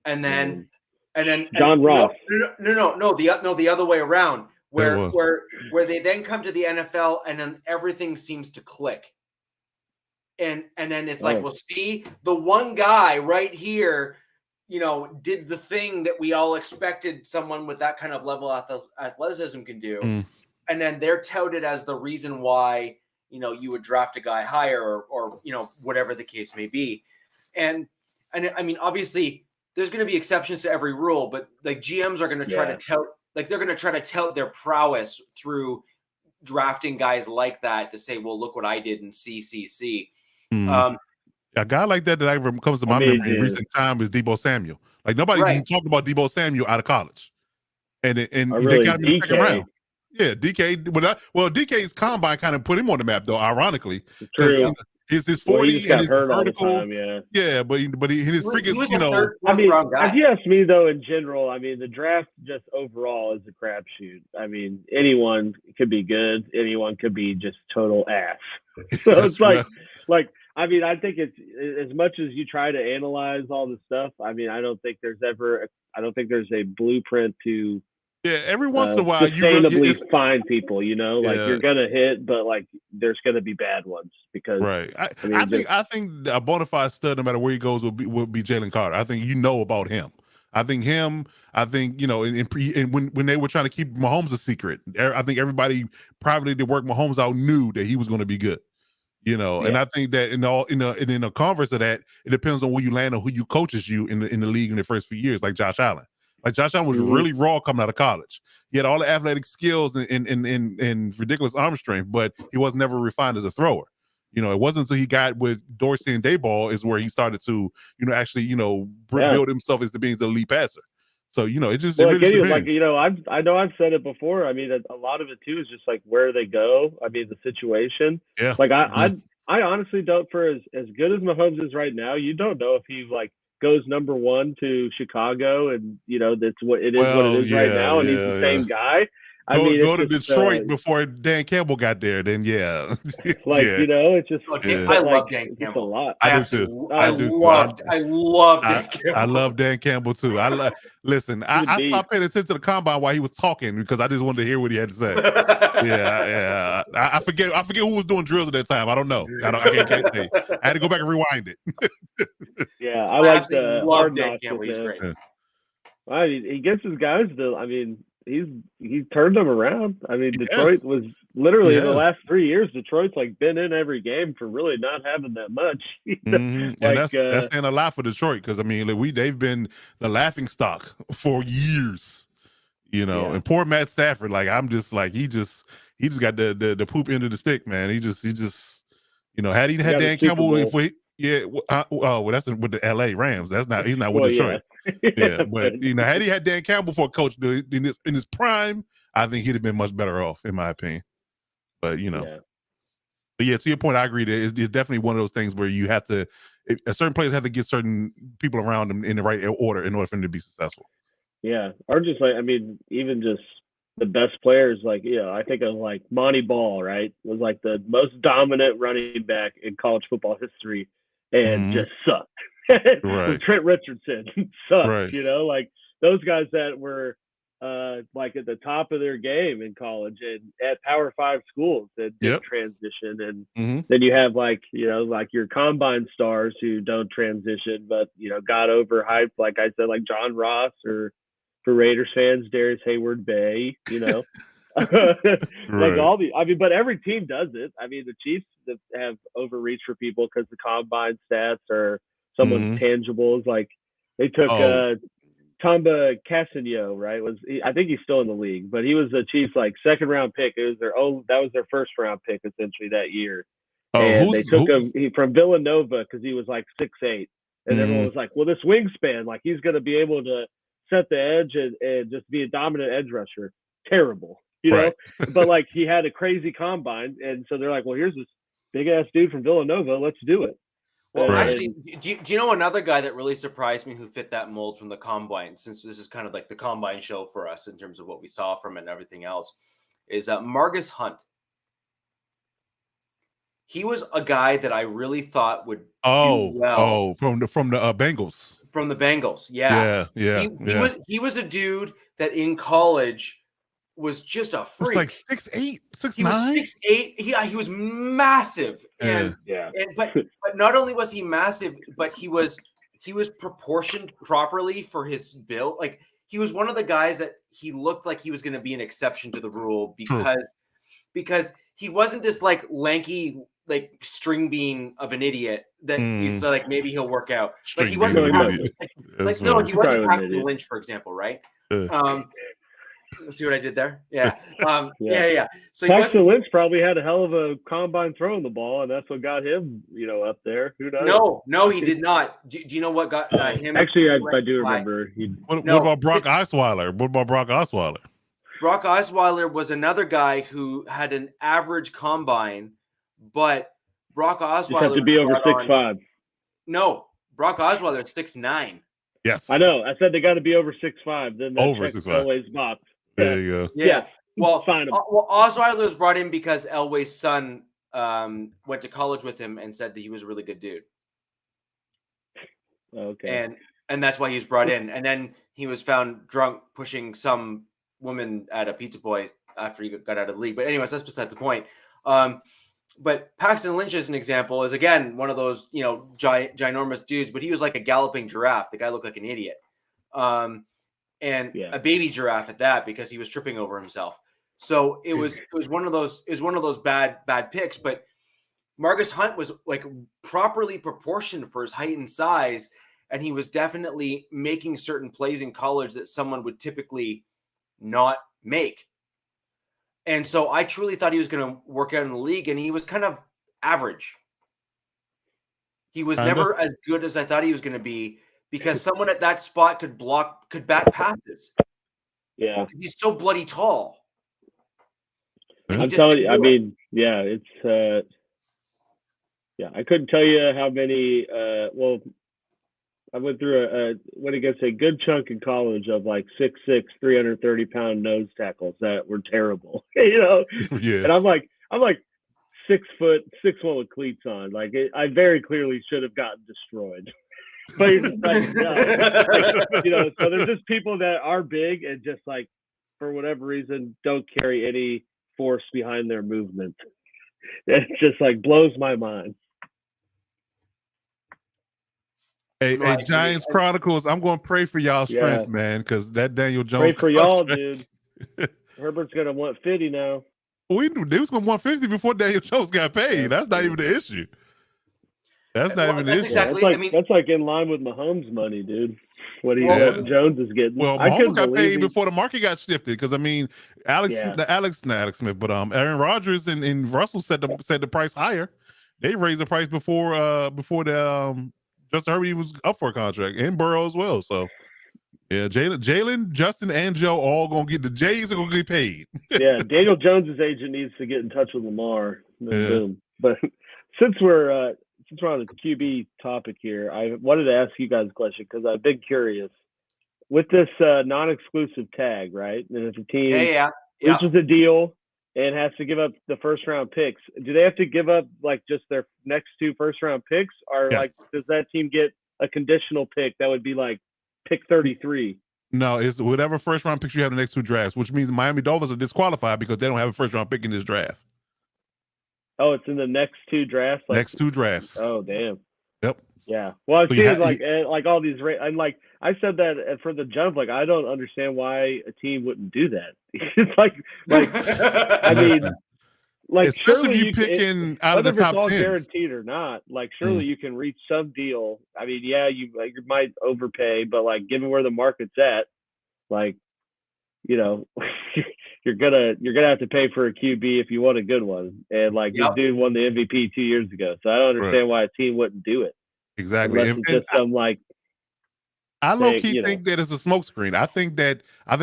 S3: and then
S4: John Ross.
S3: No, the other way around, where they then come to the NFL and then everything seems to click, and then it's like, well, see, the one guy right here, you know, did the thing that we all expected someone with that kind of level of athleticism can do. And then they're touted as the reason why, you know, you would draft a guy higher or you know, whatever the case may be. And I mean, obviously there's going to be exceptions to every rule, but like GMs are going to try to tout, like they're going to try to tout their prowess through drafting guys like that to say, well, look what I did in CCC.
S5: A guy like that comes to my memory in recent time is Deebo Samuel. Like nobody even talked about Deebo Samuel out of college. And they got him in the second round. Yeah, DK. Well, DK's combine kind of put him on the map, though. Ironically,
S4: true.
S5: His 40 and his vertical.
S4: Time,
S5: yeah, but his freaking, you know.
S4: I mean, if you ask me though, in general, I mean, the draft just overall is a crapshoot. I mean, anyone could be good, anyone could be just total ass. So it's like, I mean, I think it's as much as you try to analyze all the stuff. I mean, I don't think there's a blueprint to.
S5: Yeah, every once in a while,
S4: sustainably find people, you know, like you're gonna hit, but like there's gonna be bad ones because
S5: I think a bona fide stud, no matter where he goes, will be Jalen Carter. I think about him. I think you know, and when they were trying to keep Mahomes a secret, I think everybody privately that worked Mahomes out knew that he was going to be good. You know, and I think that in a converse of that, it depends on where you land or who you coaches you in the league in the first few years, like Josh Allen. Like Josh Allen was really raw coming out of college. He had all the athletic skills and ridiculous arm strength, but he was never refined as a thrower. You know, it wasn't until he got with Dorsey and Dayball is where he started to, you know, actually, you know, build himself as being the elite passer. So, you know, it just
S4: like, you know, I know I've said it before. I mean, a lot of it too is just like where they go. I mean, the situation. Yeah. Like I honestly don't, for as good as Mahomes is right now, you don't know if he like goes number 1 to Chicago, and you know that's what it is. What it is right now, and he's the same guy.
S5: Go to Detroit before Dan Campbell got there. Then you know,
S4: it's just.
S3: I love Dan Campbell
S4: a lot.
S5: I do too.
S3: I love Dan Campbell.
S5: I love Dan Campbell too. Listen. I stopped paying attention to the combine while he was talking because I just wanted to hear what he had to say. I forget who was doing drills at that time. I don't know. I can't tell you. I had to go back and rewind it.
S4: I like the
S3: love Dan Campbell. He's great.
S4: Well, he gets his guys to. I mean, he's turned them around. I mean, Detroit was literally in the last 3 years. Detroit's like been in every game for really not having that much.
S5: And that's saying a lot for Detroit because I mean, they've been the laughing stock for years. You know, and poor Matt Stafford. Like I'm just like he just got the poop end of the stick, man. He just you know, had he had Dan Campbell that's with the LA Rams. He's not with Detroit. But you know, had he had Dan Campbell for a coach in his prime, I think he'd have been much better off, in my opinion. But you know, but to your point, I agree that it's definitely one of those things where you have to, certain players have to get certain people around them in the right order in order for them to be successful.
S4: Yeah, or just like, I mean, even just the best players, like, you know, I think of like Monty Ball, right? Was like the most dominant running back in college football history and just sucked.
S5: Right.
S4: Trent Richardson sucked, you know, like those guys that were like at the top of their game in college and at Power 5 schools that did transition. And then you have like, you know, like your combine stars who don't transition, but, you know, got overhyped, like I said, like John Ross, or for Raiders fans, Darius Hayward-Bay, you know. Like all the, I mean, but every team does it. I mean, the Chiefs have overreached for people because the combine stats are someone's tangibles. Like, They took Tamba Cassino, right? I think he's still in the league, but he was the Chiefs' like second round pick. That was their first round pick essentially that year. And they took him from Villanova because he was like 6'8", and everyone was like, "Well, this wingspan, like he's going to be able to set the edge and just be a dominant edge rusher." Terrible, know. But like he had a crazy combine, and so they're like, "Well, here's this big ass dude from Villanova. Let's do it."
S3: Well, actually, do you know another guy that really surprised me who fit that mold from the combine? Since this is kind of like the combine show for us in terms of what we saw from it and everything else, is Margus Hunt. He was a guy that I really thought would do well.
S5: Oh, from the Bengals.
S3: From the Bengals, yeah. He was a dude that in college was just a freak.
S5: Like 6'8", 6'9".
S3: He was 6'8". He was massive, but not only was he massive, but he was proportioned properly for his build. Like he was one of the guys that he looked like he was going to be an exception to the rule because he wasn't this like lanky like string bean of an idiot that he's like maybe he'll work out. Like he wasn't he wasn't Paxton Lynch, for example, right? See what I did there? Yeah. Yeah. So
S4: Paxton Lynch probably had a hell of a combine throwing the ball, and that's what got him, up there. Who knows?
S3: No, he did not. Do you know what got him?
S4: Actually, I do remember.
S5: What about Brock Osweiler?
S3: Brock Osweiler was another guy who had an average combine, but Brock Osweiler
S4: had to be over 6'5".
S3: No, Brock Osweiler at 6'9".
S5: Yes,
S4: I know. I said they got to be over 6'5". Then
S5: over 6'5".
S4: Elway's box.
S5: There you go.
S3: Yeah. Well,
S4: fine.
S3: Osweiler was brought in because Elway's son went to college with him and said that he was a really good dude.
S4: Okay.
S3: And that's why he was brought in. And then he was found drunk pushing some woman at a pizza boy after he got out of the league. But anyways, that's beside the point. But Paxton Lynch, as an example, is again one of those ginormous dudes, but he was like a galloping giraffe. The guy looked like an idiot, and a baby giraffe at that because he was tripping over himself. So it was one of those bad picks. But Margus Hunt was like properly proportioned for his height and size, and he was definitely making certain plays in college that someone would typically not make. And so I truly thought he was going to work out in the league, and he was kind of average. He was never as good as I thought he was going to be because someone at that spot could bat passes.
S4: Yeah.
S3: He's so bloody tall.
S4: I'm telling you, I mean, it's I couldn't tell you how many I went through went against a good chunk in college of like 6'6", 330-pound nose tackles that were terrible, Yeah. And I'm like 6 foot, 6'1" with cleats on. Like I very clearly should have gotten destroyed. But he's just like, no. So there's just people that are big and just like for whatever reason don't carry any force behind their movement. It just like blows my mind.
S5: Hey, Giants Chronicles, I'm going to pray for y'all strength, man, because that Daniel Jones.
S4: Pray for y'all, dude. Herbert's going to want 50 now.
S5: They was going to want 50 before Daniel Jones got paid. That's not even the issue. That's not even the issue.
S3: Exactly.
S4: That's like in line with Mahomes' money, dude. What Jones is getting.
S5: Well, Mahomes got paid before the market got shifted because I mean, not Alex Smith, but Aaron Rodgers and Russell set the price higher. They raised the price before the Justin Herbert was up for a contract, and Burrow as well. So, yeah, Jalen, Justin, and Joe all gonna get the Jays are gonna get paid.
S4: Yeah, Daniel Jones's agent needs to get in touch with Lamar. Boom. But since we're on the QB topic here, I wanted to ask you guys a question because I've been curious with this non-exclusive tag, right? And if a team reaches a deal and has to give up the first round picks, do they have to give up like just their next 2 first round picks, or like does that team get a conditional pick that would be like pick 33?
S5: No, it's whatever first round picks you have in the next 2 drafts, which means the Miami Dolphins are disqualified because they don't have a first round pick in this draft.
S4: Oh, it's in the next 2 drafts.
S5: Next 2 drafts.
S4: Oh, damn.
S5: Yep.
S4: Yeah. Well, it seems like all these. I'm like, I said that for the jump. Like, I don't understand why a team wouldn't do that. It's like I mean, like
S5: especially
S4: surely
S5: if you
S4: you
S5: picking
S4: can,
S5: out of
S4: whether
S5: the
S4: if it's
S5: top
S4: all
S5: 10.
S4: guaranteed or not, like surely you can reach some deal. I mean, yeah, you might overpay, but like given where the market's at, like you're gonna have to pay for a QB if you want a good one. And like this dude won the MVP 2 years ago, so I don't understand why a team wouldn't do it.
S5: Exactly,
S4: Unless it's just some like.
S5: I low key think that it's a smokescreen. I think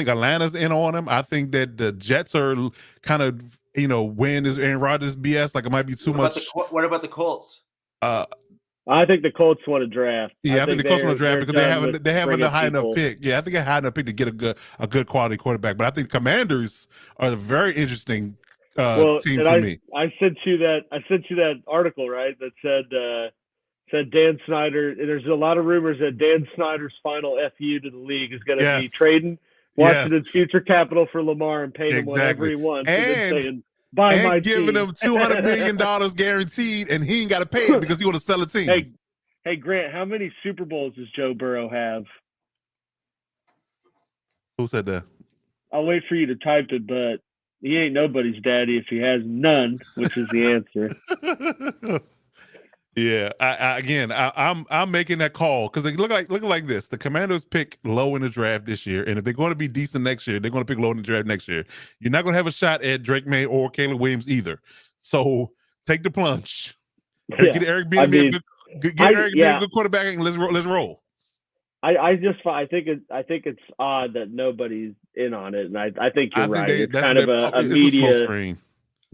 S5: Atlanta's in on him. I think that the Jets are kind of when is Aaron Rodgers BS? Like it might be too much.
S3: What about the Colts?
S4: I think the Colts want to draft.
S5: Yeah, I think the Colts want to draft because they haven't a high enough pick. Yeah, I think a high enough pick to get a good quality quarterback. But I think Commanders are a very interesting team for me.
S4: I sent you that article, right? That said Dan Snyder. There's a lot of rumors that Dan Snyder's final FU to the league is going to be trading Washington's future capital for Lamar and paying him whatever he wants, and then saying, "Buy my team."
S5: Giving him $200 million guaranteed, and he ain't got to pay it because he want to sell a team.
S4: Hey, Grant, how many Super Bowls does Joe Burrow have?
S5: Who said that?
S4: I'll wait for you to type it, but he ain't nobody's daddy if he has none, which is the answer.
S5: Yeah, I'm making that call because they look like this. The Commanders pick low in the draft this year, and if they're going to be decent next year, they're going to pick low in the draft next year. You're not going to have a shot at Drake May or Caleb Williams either. So take the plunge. Yeah. Get Eric Bieniemy a good quarterback, and let's roll.
S4: I think it's odd that nobody's in on it, and I think you're right. It's kind of a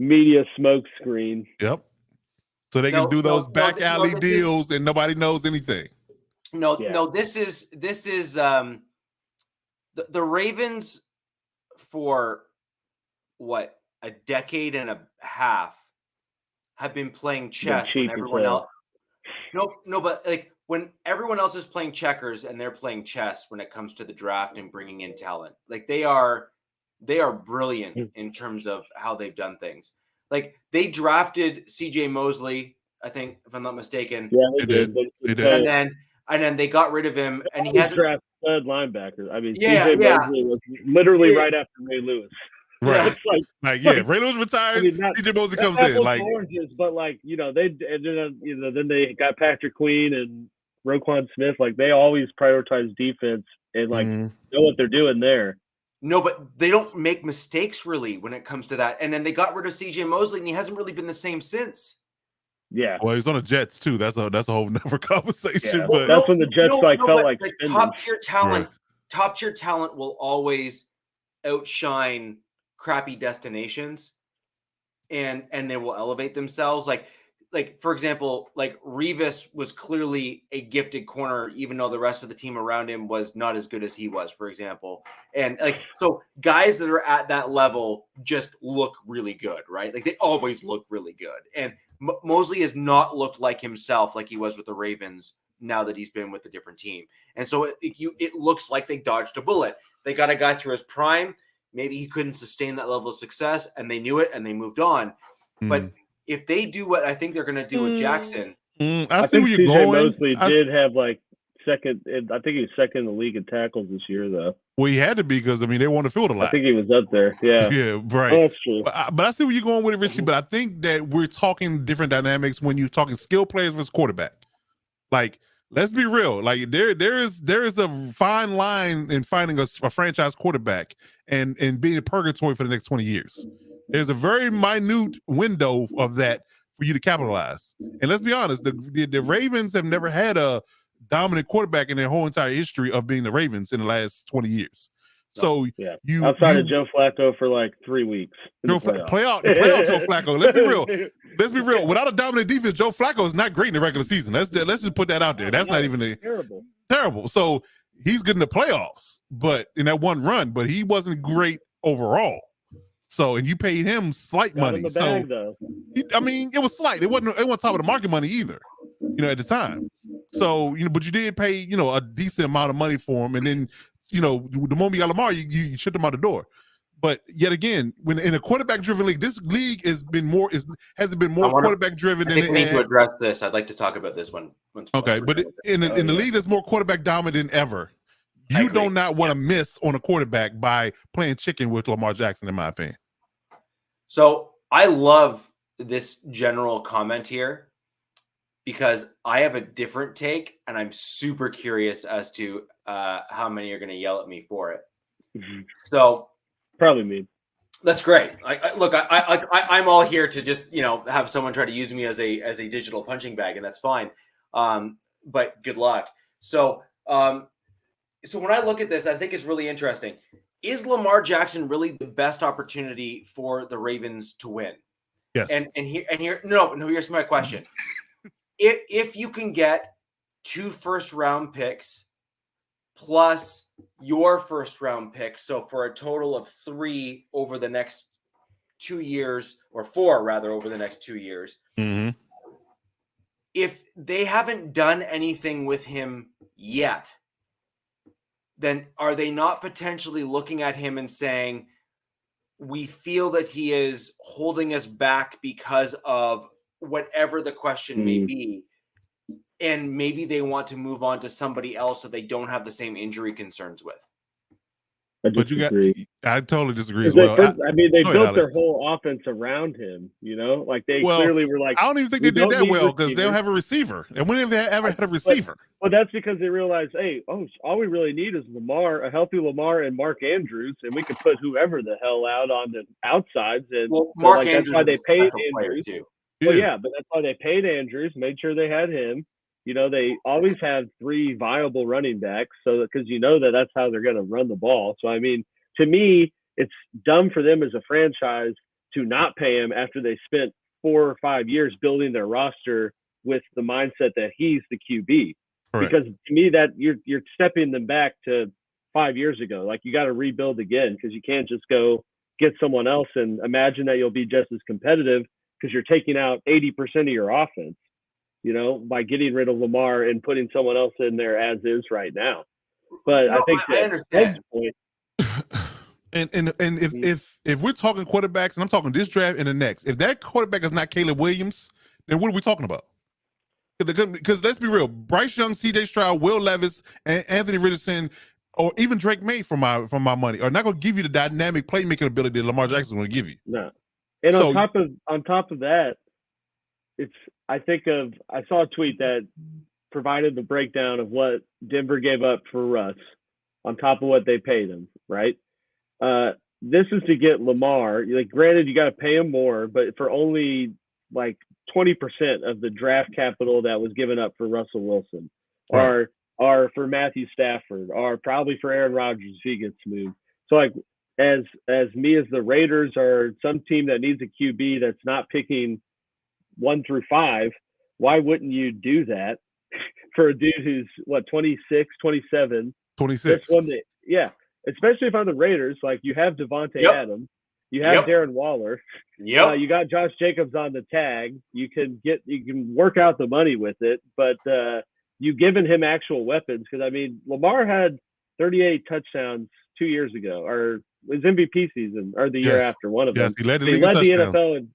S4: media smoke screen.
S5: Yep. So they can do those back alley deals and nobody knows anything.
S3: This is the Ravens for what, a decade and a half have been playing chess when everyone else. But like when everyone else is playing checkers and they're playing chess when it comes to the draft and bringing in talent, like they are brilliant in terms of how they've done things. Like they drafted CJ Mosley, I think, if I'm not mistaken.
S4: Yeah, they did.
S3: And then they got rid of him, and he hasn't
S4: drafted third linebacker. I mean, CJ Mosley was literally right after Ray Lewis.
S5: Right. Ray Lewis retires. CJ Mosley comes in. Like
S4: oranges, but then they got Patrick Queen and Roquan Smith. Like they always prioritize defense and know what they're doing there.
S3: No, but they don't make mistakes really when it comes to that. And then they got rid of CJ Mosley, and he hasn't really been the same since.
S4: Yeah.
S5: Well, he's on the Jets too. That's a whole nother conversation.
S4: Yeah. But that's when the Jets felt like
S3: top tier talent. Right. Top tier talent will always outshine crappy destinations, and they will elevate themselves. Like for example, like Revis was clearly a gifted corner, even though the rest of the team around him was not as good as he was, for example. And so guys that are at that level just look really good, right? Like they always look really good. And Mosley has not looked like himself, like he was with the Ravens now that he's been with a different team. And so it looks like they dodged a bullet. They got a guy through his prime. Maybe he couldn't sustain that level of success, and they knew it, and they moved on. But if they do what I think they're going to do with Jackson,
S5: I see where you're going.
S4: Mosley did have second. I think he was second in the league in tackles this year, though.
S5: Well, he had to be because they want to field a lot.
S4: I think he was up there. Yeah,
S5: yeah, right.
S4: Oh, that's true.
S5: But I see where you're going with it, Richie. But I think that we're talking different dynamics when you're talking skill players versus quarterback. Like, let's be real. Like, there is a fine line in finding a franchise quarterback and being in purgatory for the next 20 years. There's a very minute window of that for you to capitalize. And let's be honest, the Ravens have never had a dominant quarterback in their whole entire history of being the Ravens in the last 20 years. So
S4: outside of Joe Flacco for like 3 weeks.
S5: Playoff Joe Flacco. Let's be real. Without a dominant defense, Joe Flacco is not great in the regular season. Let's just put that out there. That's not even terrible. So he's good in the playoffs, but in that one run, but he wasn't great overall. So, and you paid him slight money. It was slight. It wasn't top of the market money either, at the time. So, but you did pay, a decent amount of money for him. And then, the moment you got Lamar, you shipped him out the door. But yet again, when in a quarterback-driven league, this league has been more quarterback-driven.
S3: I think we need to address this. I'd like to talk about this one.
S5: Okay, but in the league that's more quarterback-dominant than ever, you do not want to miss on a quarterback by playing chicken with Lamar Jackson, in my opinion.
S3: So I love this general comment here because I have a different take, and I'm super curious as to how many are going to yell at me for it. So
S4: probably me.
S3: That's great. I'm all here to just have someone try to use me as a digital punching bag, and that's fine. But good luck. So so when I look at this, I think it's really interesting. Is Lamar Jackson really the best opportunity for the Ravens to win?
S5: Yes.
S3: And here, no, here's my question. If you can get 2 first-round picks plus your first-round pick, so for a total of 3 over the next 2 years, or 4 rather over the next 2 years, if they haven't done anything with him yet, then are they not potentially looking at him and saying, we feel that he is holding us back because of whatever the question may be, and maybe they want to move on to somebody else so they don't have the same injury concerns with?
S5: But I totally disagree as well.
S4: They built their whole offense around him, like they clearly were like,
S5: I don't even think they did that well because they don't have a receiver. And when have they ever had a receiver?
S4: Well, that's because they realized, hey, all we really need is Lamar, a healthy Lamar and Mark Andrews, and we could put whoever the hell out on the outsides. And
S3: Mark Andrews,
S4: that's why they paid Andrews.
S3: Too.
S4: Well, yeah, but that's why they paid Andrews, made sure they had him. They always have 3 viable running backs, so because that's how they're going to run the ball. So, I mean, to me, it's dumb for them as a franchise to not pay him after they spent 4 or 5 years building their roster with the mindset that he's the QB.
S5: Correct.
S4: Because to me, that you're stepping them back to 5 years ago. Like, you got to rebuild again because you can't just go get someone else and imagine that you'll be just as competitive because you're taking out 80% of your offense. By getting rid of Lamar and putting someone else in there as is right now. But I think
S3: I understand.
S5: And if we're talking quarterbacks, and I'm talking this draft and the next, if that quarterback is not Caleb Williams, then what are we talking about? Because let's be real, Bryce Young, C.J. Stroud, Will Levis, and Anthony Richardson, or even Drake May for my money, are not going to give you the dynamic playmaking ability that Lamar Jackson is going to give you.
S4: No. And on top of that, I saw a tweet that provided the breakdown of what Denver gave up for Russ on top of what they paid him, right? This is to get Lamar. Granted, you got to pay him more, but for only 20% of the draft capital that was given up for Russell Wilson, right, or for Matthew Stafford, or probably for Aaron Rodgers if he gets moved. So as me as the Raiders or some team that needs a QB that's not picking 1 through 5, why wouldn't you do that for a dude who's 26, 27?
S5: 26.
S4: Yeah, especially if I'm the Raiders. You have Devontae Adams, you have Darren Waller, you got Josh Jacobs on the tag. You can work out the money with it, but you've given him actual weapons. Because I mean, Lamar had 38 touchdowns 2 years ago, or his MVP season, or the year after, one of them.
S5: He led the
S4: NFL and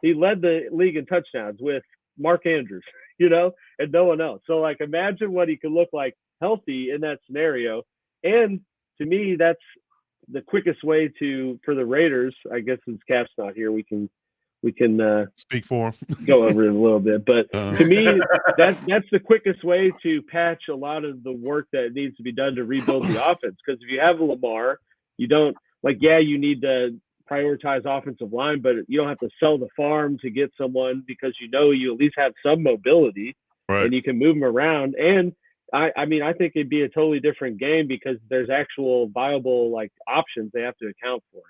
S4: he led the league in touchdowns with Mark Andrews, and no one else. So imagine what he could look like healthy in that scenario. And to me, that's the quickest way for the Raiders. I guess since Cap's not here, we can
S5: speak for him,
S4: go over it a little bit. But to me, that's the quickest way to patch a lot of the work that needs to be done to rebuild the offense. Because if you have Lamar, you don't you need to prioritize offensive line, but you don't have to sell the farm to get someone because you at least have some mobility, right, and you can move them around. And I mean, I think it'd be a totally different game because there's actual viable options they have to account for,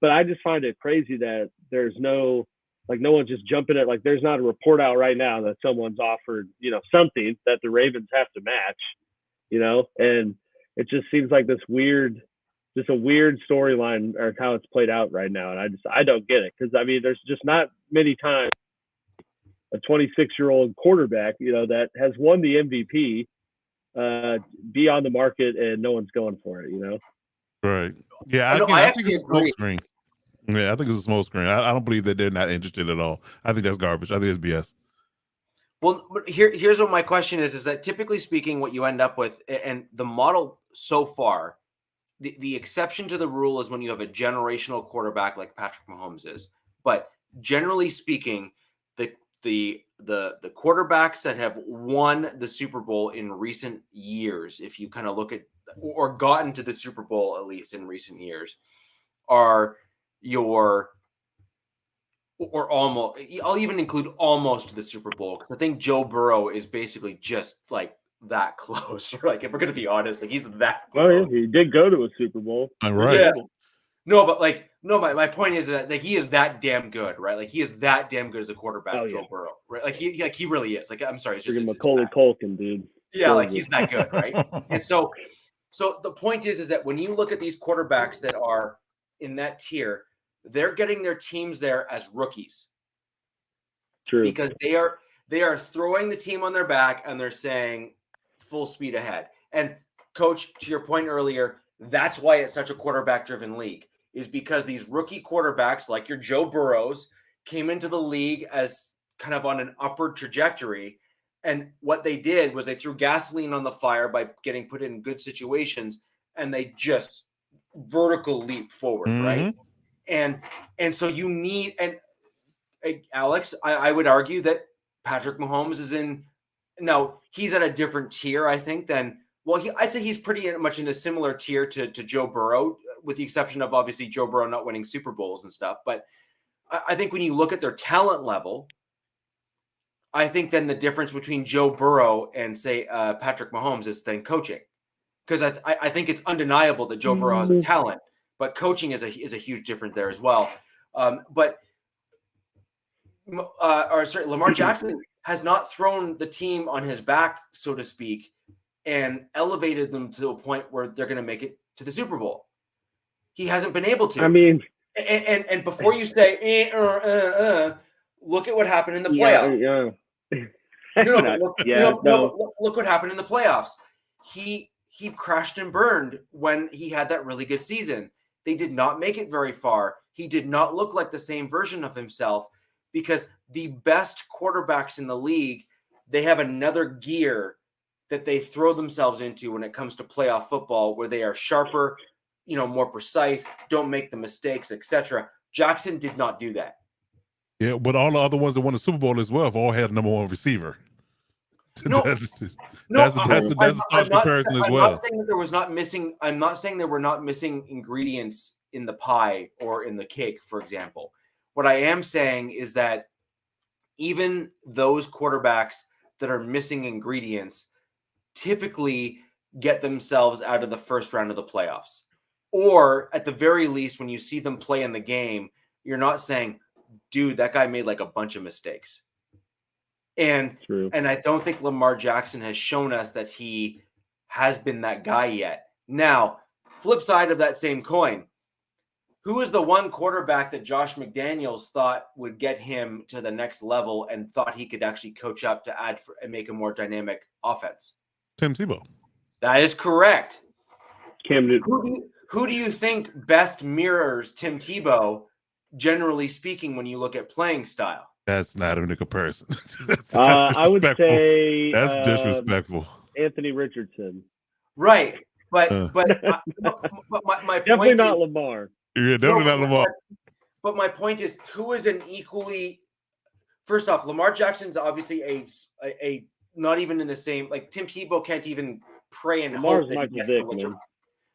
S4: But I just find it crazy that there's no one's just jumping at there's not a report out right now that someone's offered something that the Ravens have to match, and it just seems like this weird. Just a weird storyline or how it's played out right now. And I don't get it. Cause I mean, there's just not many times a 26-year-old quarterback, that has won the MVP, be on the market and no one's going for it,
S5: Right. Yeah. I think it's a smoke screen. Yeah. I think it's a smoke screen. I don't believe that they're not interested at all. I think that's garbage. I think it's BS.
S3: Well, here's what my question is that typically speaking, what you end up with, and the model so far, the exception to the rule is when you have a generational quarterback like Patrick Mahomes is. But generally speaking, the quarterbacks that have won the Super Bowl in recent years, if you kind of look at or gotten to the Super Bowl at least in recent years, are your or almost. I'll even include almost the Super Bowl because I think Joe Burrow is basically just like that close. Like if we're gonna be honest, like he's that close.
S4: Oh yeah, he did go to a Super Bowl.
S5: Right.
S3: Yeah. No, but like, no, my point is that like he is that damn good, right? Like he is that damn good as a quarterback, Joe Burrow, right? Like he really is. Like I'm sorry, it's just
S4: Macaulay Culkin, dude.
S3: Yeah, like he's that good, right? And so the point is that when you look at these quarterbacks that are in that tier, they're getting their teams there as rookies.
S4: True.
S3: Because they are throwing the team on their back and they're saying full speed ahead. And coach, to your point earlier, that's why it's such a quarterback-driven league, is because these rookie quarterbacks like your Joe Burrows came into the league as kind of on an upward trajectory. And what they did was they threw gasoline on the fire by getting put in good situations, and they just vertical leap forward, right? And so you need, and Alex, I would argue that Patrick Mahomes is he's at a different tier, I think, than, well, I'd say he's pretty much in a similar tier to Joe Burrow, with the exception of obviously Joe Burrow not winning Super Bowls and stuff. But I think when you look at their talent level, I think then the difference between Joe Burrow and say Patrick Mahomes is then coaching, because I think it's undeniable that Joe Burrow has a talent, but coaching is a huge difference there as well. Lamar Jackson has not thrown the team on his back, so to speak, and elevated them to a point where they're going to make it to the Super Bowl. He hasn't been able to.
S4: I mean,
S3: and before you say, look at what happened in the playoffs. Look what happened in the playoffs. He crashed and burned when he had that really good season. They did not make it very far. He did not look like the same version of himself, because the best quarterbacks in the league, they have another gear that they throw themselves into when it comes to playoff football, where they are sharper, more precise, don't make the mistakes, etc. Jackson did not do that.
S5: Yeah, but all the other ones that won the Super Bowl as well have all had a number one receiver. That's a stark comparison as well.
S3: I'm not saying that there was not missing. I'm not saying there were not missing ingredients in the pie or in the cake, for example. What I am saying is that even those quarterbacks that are missing ingredients typically get themselves out of the first round of the playoffs. Or at the very least, when you see them play in the game, you're not saying, dude, that guy made like a bunch of mistakes. And I don't think Lamar Jackson has shown us that he has been that guy yet. Now, flip side of that same coin, who is the one quarterback that Josh McDaniels thought would get him to the next level and thought he could actually coach up to add and make a more dynamic offense?
S5: Tim Tebow.
S3: That is correct.
S4: Cam Newton.
S3: Who do you think best mirrors Tim Tebow, generally speaking, when you look at playing style?
S5: That's not even a comparison.
S4: I would say
S5: that's disrespectful.
S4: Anthony Richardson.
S3: Right, but my
S4: definitely
S3: point
S4: not
S3: is,
S4: Lamar.
S5: Yeah, definitely not Lamar.
S3: But my point is, who is an equally? First off, Lamar Jackson's obviously a not even in the same. Like Tim Tebow can't even pray and
S4: Lamar's
S3: hope that
S4: Michael
S3: he gets
S4: Vick, man.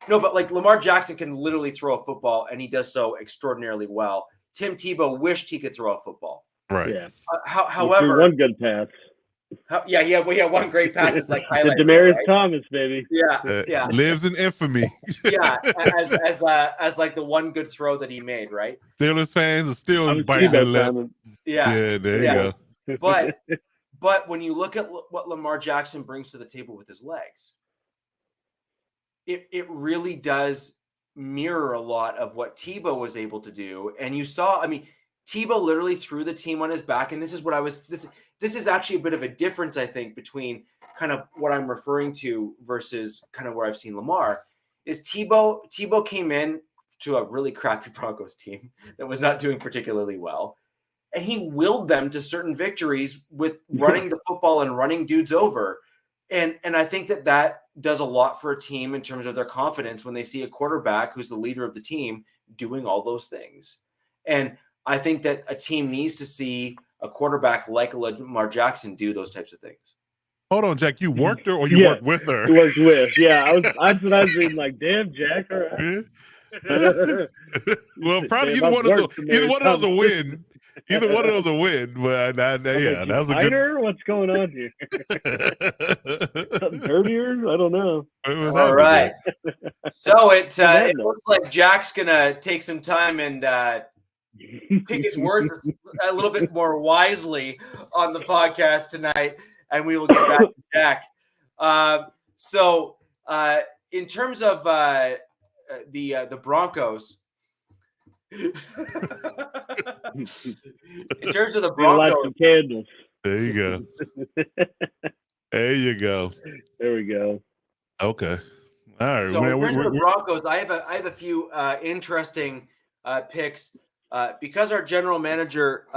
S3: No, but like Lamar Jackson can literally throw a football, and he does so extraordinarily well. Tim Tebow wished he could throw a football.
S5: Right.
S4: Yeah.
S3: However,
S4: one good pass.
S3: One great pass. It's like
S4: the Demaryius Thomas, baby.
S3: Yeah.
S5: Lives in infamy.
S3: Yeah, as like the one good throw that he made, right?
S5: Steelers fans are still biting their lip.
S3: Yeah,
S5: there you
S3: go. But when you look at what Lamar Jackson brings to the table with his legs, it really does mirror a lot of what Tebow was able to do. And you saw, I mean, Tebow literally threw the team on his back, and this is actually a bit of a difference, I think, between kind of what I'm referring to versus kind of where I've seen Lamar. Is Tebow came in to a really crappy Broncos team that was not doing particularly well, and he willed them to certain victories with running the football and running dudes over. And I think that does a lot for a team in terms of their confidence when they see a quarterback who's the leader of the team doing all those things. And I think that a team needs to see a quarterback like Lamar Jackson do those types of things.
S5: Hold on, Jack. You worked her or you worked with her?
S4: He worked with. Yeah, that's what I was reading. Like, damn, Jack. All right.
S5: Well, probably
S4: Damn,
S5: either one of those will win. Either one of those will win. But yeah, that was a good.
S4: What's going on here? Something dirtier? I don't know.
S3: All right. So it looks like Jack's gonna take some time and pick his words a little bit more wisely on the podcast tonight, and we will get back to Jack. So in terms of the Broncos, in terms of the
S4: Light
S3: Broncos,
S4: some candles.
S5: There you go. There you go.
S4: There we go.
S5: Okay. All right.
S3: So in terms of the Broncos, I have a few interesting picks. Because our general manager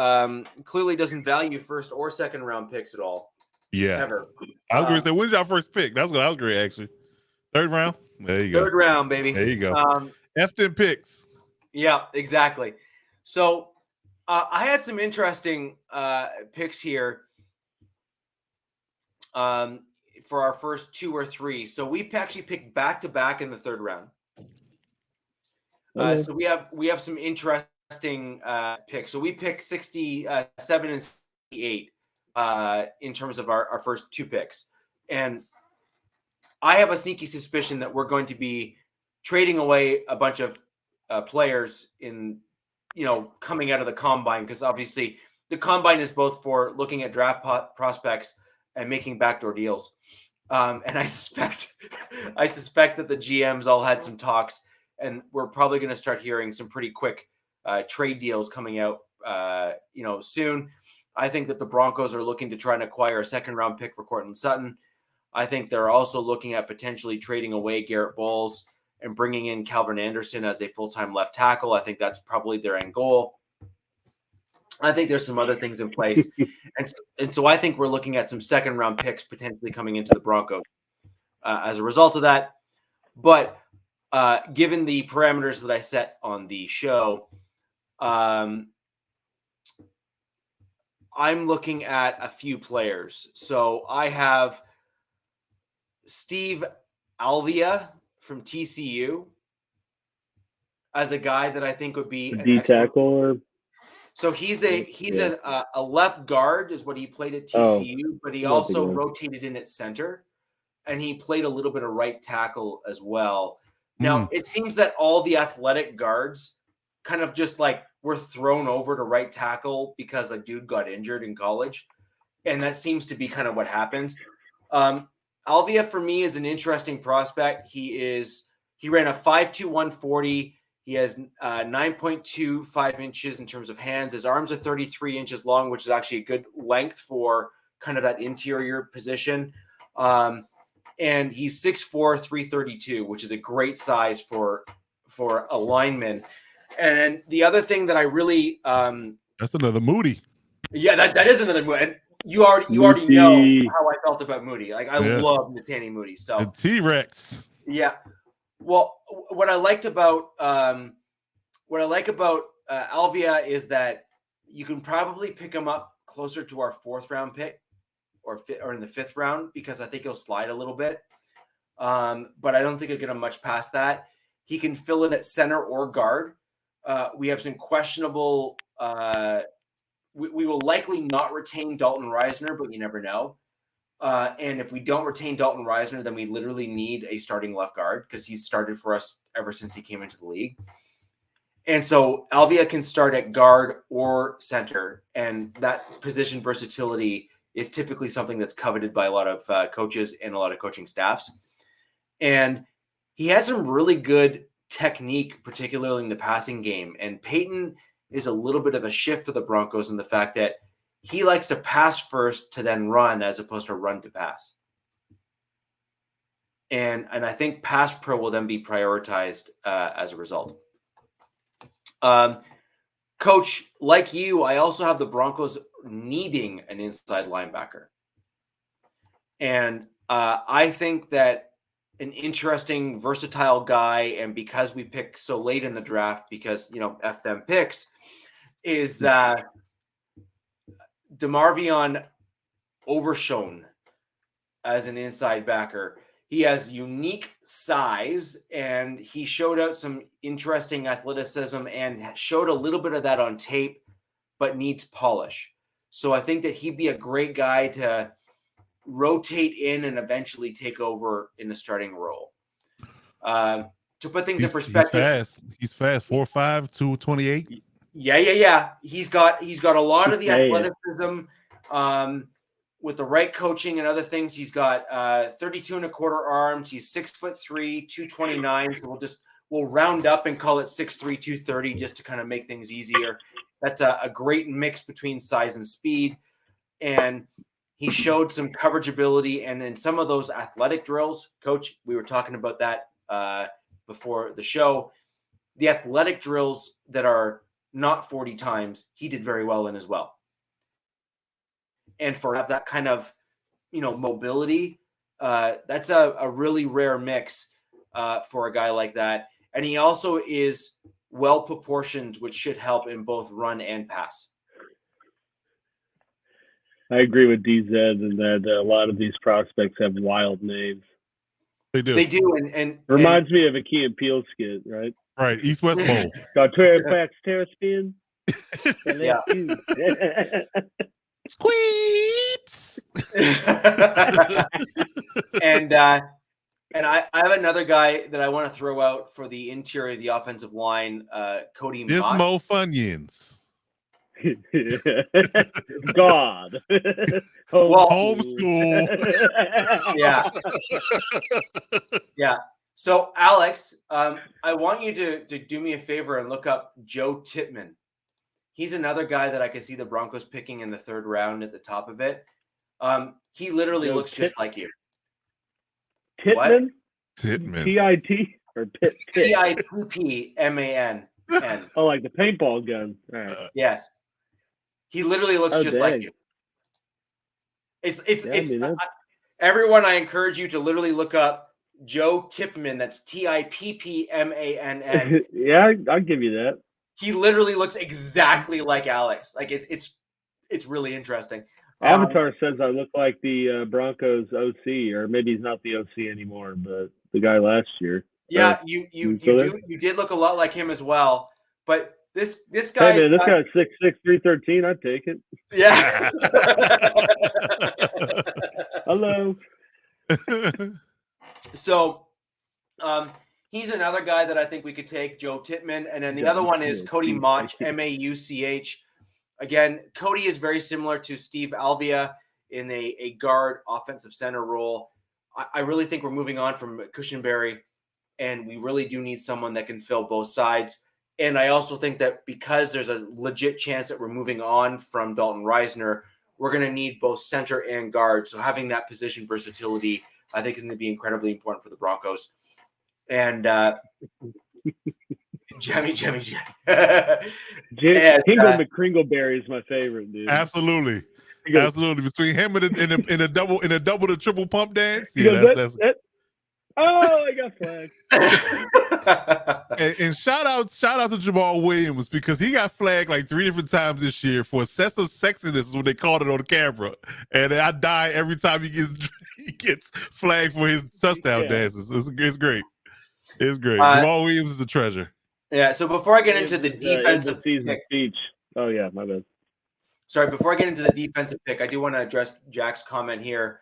S3: clearly doesn't value first or second round picks at all.
S5: Yeah.
S3: Ever.
S5: I was going to say, when's your first pick? That's what I was going to actually. Third round? There you go.
S3: Third round, baby.
S5: There you go. F them picks.
S3: Yeah, exactly. So I had some interesting picks here for our first 2 or 3. So we actually picked back-to-back in the third round. So we have some interesting picks. So we picked 67 and 68 in terms of our first 2 picks. And I have a sneaky suspicion that we're going to be trading away a bunch of players in, coming out of the combine, because obviously the combine is both for looking at draft prospects and making backdoor deals. And I suspect that the GMs all had some talks, and we're probably going to start hearing some pretty quick trade deals coming out, soon. I think that the Broncos are looking to try and acquire a second-round pick for Courtland Sutton. I think they're also looking at potentially trading away Garrett Bowles and bringing in Calvin Anderson as a full-time left tackle. I think that's probably their end goal. I think there's some other things in place. and so I think we're looking at some second-round picks potentially coming into the Broncos as a result of that. But given the parameters that I set on the show, I'm looking at a few players. So I have Steve Alvia from TCU as a guy that I think would be an
S4: D tackle.
S3: So he's a left guard is what he played at TCU, but he also rotated in at center, and he played a little bit of right tackle as well. Now it seems that all the athletic guards kind of just like were thrown over to right tackle because a dude got injured in college, and that seems to be kind of what happens. Alvia for me is an interesting prospect. He ran a 5'2", 140. He has 9.25 inches in terms of hands. His arms are 33 inches long, which is actually a good length for kind of that interior position. And he's 6'4", 332, which is a great size for a lineman. And then the other thing that I really
S5: that's another Moody.
S3: Yeah, that is another Moody. And you already know how I felt about Moody. Like I love Netani Moody. So
S5: the T-Rex.
S3: Yeah. Well, what I liked about Alvia is that you can probably pick him up closer to our 4th round pick or in the 5th round, because I think he'll slide a little bit. But I don't think he'll get him much past that. He can fill in at center or guard. We have some questionable. We will likely not retain Dalton Reisner, but you never know. And if we don't retain Dalton Reisner, then we literally need a starting left guard, because he's started for us ever since he came into the league. And so Alvia can start at guard or center, and that position versatility is typically something that's coveted by a lot of coaches and a lot of coaching staffs. And he has some really good technique, particularly in the passing game. And Peyton is a little bit of a shift for the Broncos in the fact that he likes to pass first to then run, as opposed to run to pass. And I think pass pro will then be prioritized as a result. Coach, like you, I also have the Broncos needing an inside linebacker. And I think that an interesting, versatile guy, and because we pick so late in the draft, because, F them picks, is DeMarvion Overshone as an inside backer. He has unique size, and he showed out some interesting athleticism and showed a little bit of that on tape, but needs polish. So I think that he'd be a great guy to rotate in and eventually take over in the starting role. To put things in perspective,
S5: he's fast. 4'5", 228.
S3: Yeah. He's got a lot of the athleticism. With the right coaching and other things, he's got 32 and a quarter arms. He's 6'3", 229. So we'll round up and call it 6'3", 230 just to kind of make things easier. That's a great mix between size and speed. And he showed some coverage ability. And in some of those athletic drills, Coach, we were talking about that before the show. The athletic drills that are not 40 times, he did very well in as well. And for that kind of, mobility, that's a really rare mix for a guy like that. And he also is well proportioned, which should help in both run and pass.
S4: I agree with DZ in that a lot of these prospects have wild names.
S5: They do.
S3: And
S4: reminds me of a Key and Peele skit, right?
S5: Right, East West Bowl.
S4: Got 12 packs, terror spin.
S3: Yeah.
S5: Squeeps.
S3: And I have another guy that I want to throw out for the interior of the offensive line, Cody Mott.
S5: Dismo Funyuns.
S4: God.
S5: Homeschool.
S3: Yeah. So, Alex, I want you to do me a favor and look up Joe Tippmann. He's another guy that I could see the Broncos picking in the third round at the top of it. He literally looks just like you.
S4: Tippmann?
S5: Tippmann.
S4: T-I-T or Pitt?
S3: Tippmann.
S4: Oh, like the paintball gun. All right.
S3: Yes. He literally looks just like you. Everyone, I encourage you to literally look up Joe Tippmann. That's Tippmann.
S4: Yeah, I'll give you that.
S3: He literally looks exactly like Alex. Like it's really interesting.
S4: Avatar says I look like the Broncos OC, or maybe he's not the OC anymore, but the guy last year.
S3: Yeah, you did look a lot like him as well. But this guy,
S4: hey man, this guy's 6'6", 313. I'd take it.
S3: Yeah.
S4: Hello.
S3: So, he's another guy that I think we could take, Joe Tippmann. And then the other one is Cody Mauch, Mauch. Again, Cody is very similar to Steve Alvia in a guard offensive center role. I really think we're moving on from Cushenberry, and we really do need someone that can fill both sides. And I also think that because there's a legit chance that we're moving on from Dalton Reisner, we're going to need both center and guard. So having that position versatility, I think, is going to be incredibly important for the Broncos. And Jemmy.
S4: Kingdom McCringleberry is my favorite, dude.
S5: Absolutely. Between him and a double to triple pump dance. Yeah, that's
S4: oh, I got flagged.
S5: and shout out to Jamal Williams, because he got flagged like 3 different times this year for excessive sexiness, is what they called it on the camera. And I die every time he gets flagged for his touchdown dances. It's great. It's great. Jamal Williams is a treasure.
S3: Yeah. So before I get into the defensive
S4: speech. Oh yeah, my bad.
S3: Sorry. Before I get into the defensive pick, I do want to address Jack's comment here.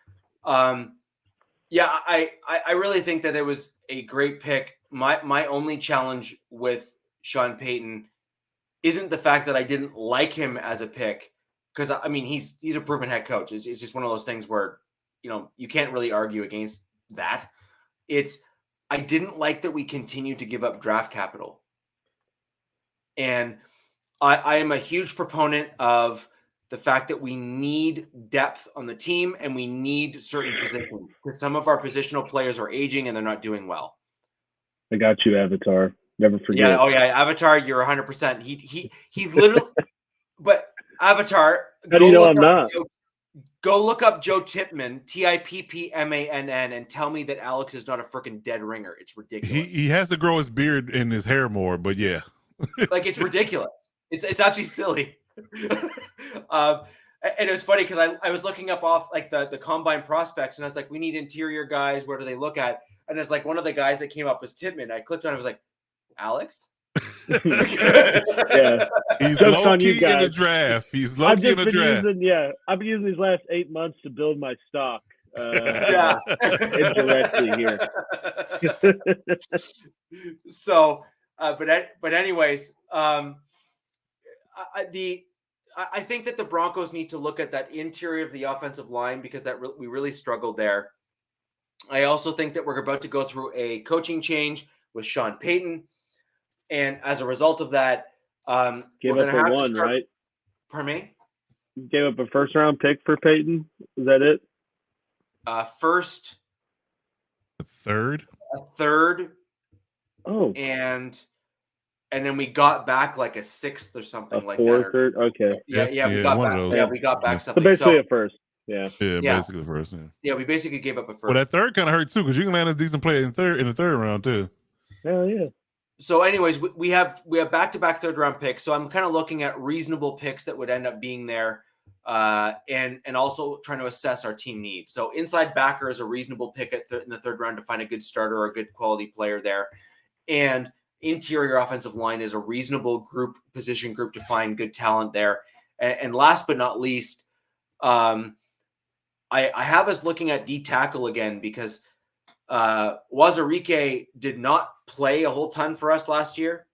S3: Yeah, I really think that it was a great pick. My only challenge with Sean Payton isn't the fact that I didn't like him as a pick, because I mean he's a proven head coach. It's just one of those things where you can't really argue against that. I didn't like that we continued to give up draft capital, and I am a huge proponent of the fact that we need depth on the team and we need certain positions, because some of our positional players are aging and they're not doing well.
S4: I got you, Avatar. Never forget.
S3: Yeah. Oh yeah. Avatar, you're 100%. He literally, but Avatar,
S4: how do you know I'm not?
S3: Go look up Joe Tippmann, Tippmann, and tell me that Alex is not a freaking dead ringer. It's ridiculous.
S5: He has to grow his beard and his hair more, but yeah.
S3: Like, it's ridiculous. It's actually silly. And it was funny because I was looking up off like the combine prospects, and I was like, we need interior guys. Where do they look at? And it's like one of the guys that came up was Tittman. I clicked on it. I was like, Alex?
S4: Yeah.
S5: He's
S4: Jokes
S5: low
S4: on you
S5: key in the
S4: guys.
S5: draft. He's low
S4: I've
S5: key in
S4: just
S5: the
S4: been
S5: draft.
S4: I've been using these last 8 months to build my stock.
S3: Yeah.
S4: Indirectly here.
S3: So, but anyways, I think that the Broncos need to look at that interior of the offensive line because we really struggled there. I also think that we're about to go through a coaching change with Sean Payton, and as a result of that, we're going to have to start.
S4: Right?
S3: Pardon me?
S4: You gave up a first-round pick for Payton. Is that it?
S3: First,
S5: A third.
S4: Oh,
S3: and then we got back like a sixth or something like
S4: fourth,
S3: that.
S4: third. Okay.
S3: Yeah, we
S5: Yeah,
S3: got
S5: one
S3: back.
S5: of those.
S3: Yeah, we got back
S4: So
S3: something.
S4: basically a first. Yeah.
S5: Yeah,
S3: Yeah.
S5: basically the first. Yeah.
S3: Yeah, we basically gave up a first.
S5: Well, that third kind of hurt too because you can land a decent player in the third round too.
S4: Hell yeah.
S3: So, anyways, we have back-to-back third-round picks. So I'm kind of looking at reasonable picks that would end up being there, and also trying to assess our team needs. So inside backer is a reasonable pick in the third round to find a good starter or a good quality player there, and interior offensive line is a reasonable position group to find good talent there. And last but not least, I have us looking at D tackle again because RichiRichEh did not play a whole ton for us last year.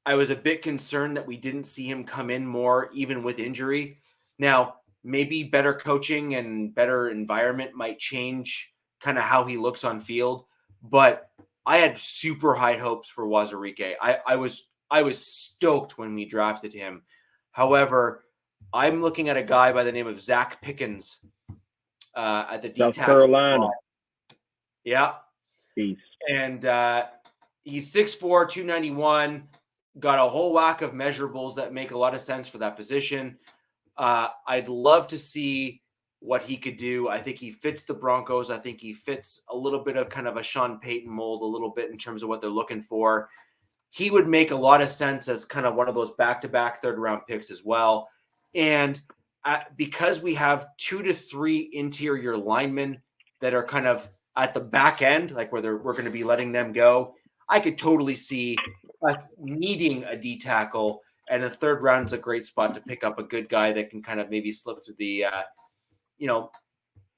S3: I was a bit concerned that we didn't see him come in more, even with injury. Now, maybe better coaching and better environment might change kind of how he looks on field, but I had super high hopes for RichiRichEh. I was stoked when we drafted him. However, I'm looking at a guy by the name of Zach Pickens at the D
S4: South
S3: tackle
S4: Carolina.
S3: spot. Yeah.
S4: Peace.
S3: And he's 6'4", 291, got a whole whack of measurables that make a lot of sense for that position. I'd love to see what he could do. I think he fits the Broncos. I think he fits a little bit of kind of a Sean Payton mold, a little bit in terms of what they're looking for. He would make a lot of sense as kind of one of those back-to-back third-round picks as well. And because we have 2 to 3 interior linemen that are kind of at the back end, like where we're going to be letting them go, I could totally see us needing a D tackle, and the third round is a great spot to pick up a good guy that can kind of maybe slip to the,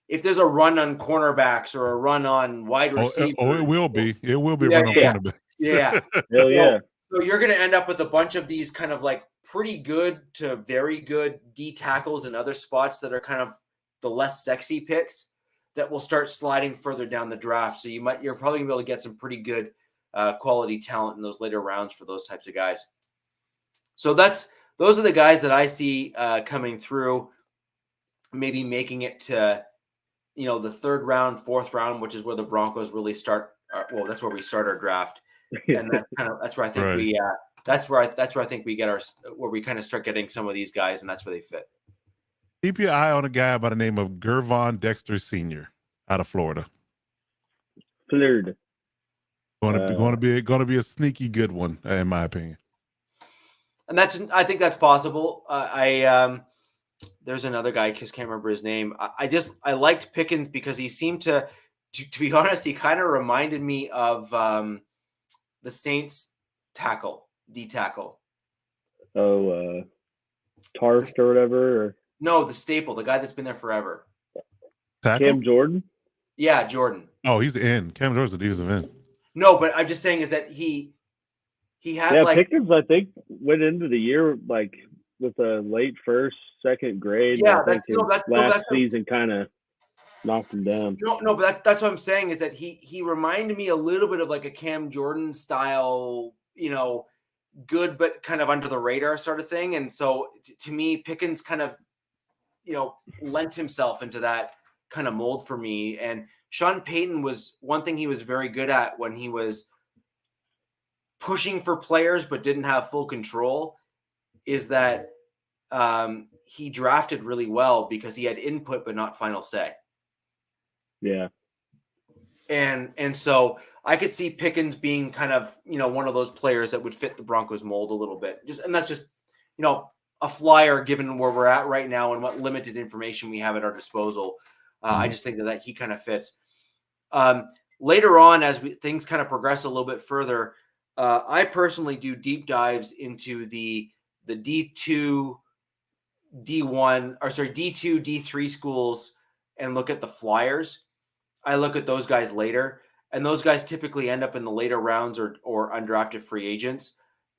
S3: if there's a run on cornerbacks or a run on wide receivers.
S5: It will be. It will be
S3: Yeah,
S5: a run on cornerbacks.
S3: Yeah.
S4: Hell yeah.
S3: So you're going to end up with a bunch of these kind of like pretty good to very good D tackles and other spots that are kind of the less sexy picks that will start sliding further down the draft. So you're probably going to be able to get some pretty good quality talent in those later rounds for those types of guys. So those are the guys that I see coming through, maybe making it to, the third round, fourth round, which is where the Broncos really start. That's where we start our draft. And that's where I think
S5: Right.
S3: that's where I think we get where we kind of start getting some of these guys, and that's where they fit.
S5: Keep your eye on a guy by the name of Gervon Dexter Sr. out of Florida.
S4: Florida.
S5: Going to be a sneaky good one, in my opinion.
S3: And I think that's possible. There's another guy, I just can't remember his name. I liked Pickens because he seemed to be honest, he kind of reminded me of the Saints D tackle.
S4: Oh, Tarft or whatever. Or
S3: no, the staple, the guy that's been there forever.
S5: Tackle?
S4: Cam Jordan?
S3: Yeah, Jordan.
S5: Oh, he's the end. Cam Jordan's the defensive end.
S3: No, but I'm just saying is that he had
S4: Pickens, I think, went into the year like with a late first, second grade.
S3: Yeah,
S4: last season kind of knocked him down.
S3: No, but that's what I'm saying is that he reminded me a little bit of like a Cam Jordan style, good but kind of under the radar sort of thing. And so to me, Pickens kind of, lent himself into that kind of mold for me. And Sean Payton was one thing he was very good at when he was pushing for players but didn't have full control is that he drafted really well because he had input but not final say.
S4: Yeah.
S3: And so I could see Pickens being kind of, one of those players that would fit the Broncos mold a little bit. And that's just a flyer given where we're at right now and what limited information we have at our disposal. I just think that he kind of fits. Later on, as things kind of progress a little bit further, I personally do deep dives into the D2, D1, or sorry, D2, D3 schools and look at the flyers. I look at those guys later, and those guys typically end up in the later rounds or undrafted free agents.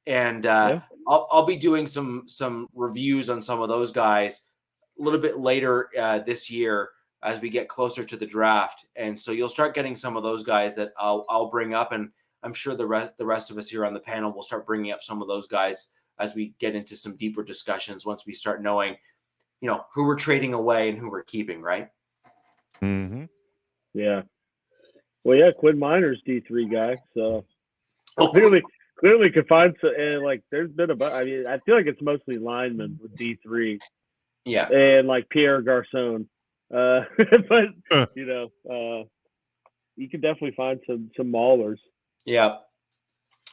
S3: And I'll be doing some reviews on some of those guys a little bit later this year as we get closer to the draft. And so you'll start getting some of those guys that I'll bring up, and I'm sure the rest of us here on the panel will start bringing up some of those guys as we get into some deeper discussions once we start knowing, who we're trading away and who we're keeping, right?
S5: Mm-hmm.
S4: Yeah. Well, yeah, Quinn Minor's D3 guy, so clearly could find some, and like there's been I feel like it's mostly linemen with D3.
S3: Yeah.
S4: And like Pierre Garcon. But you can definitely find some maulers.
S3: Yeah.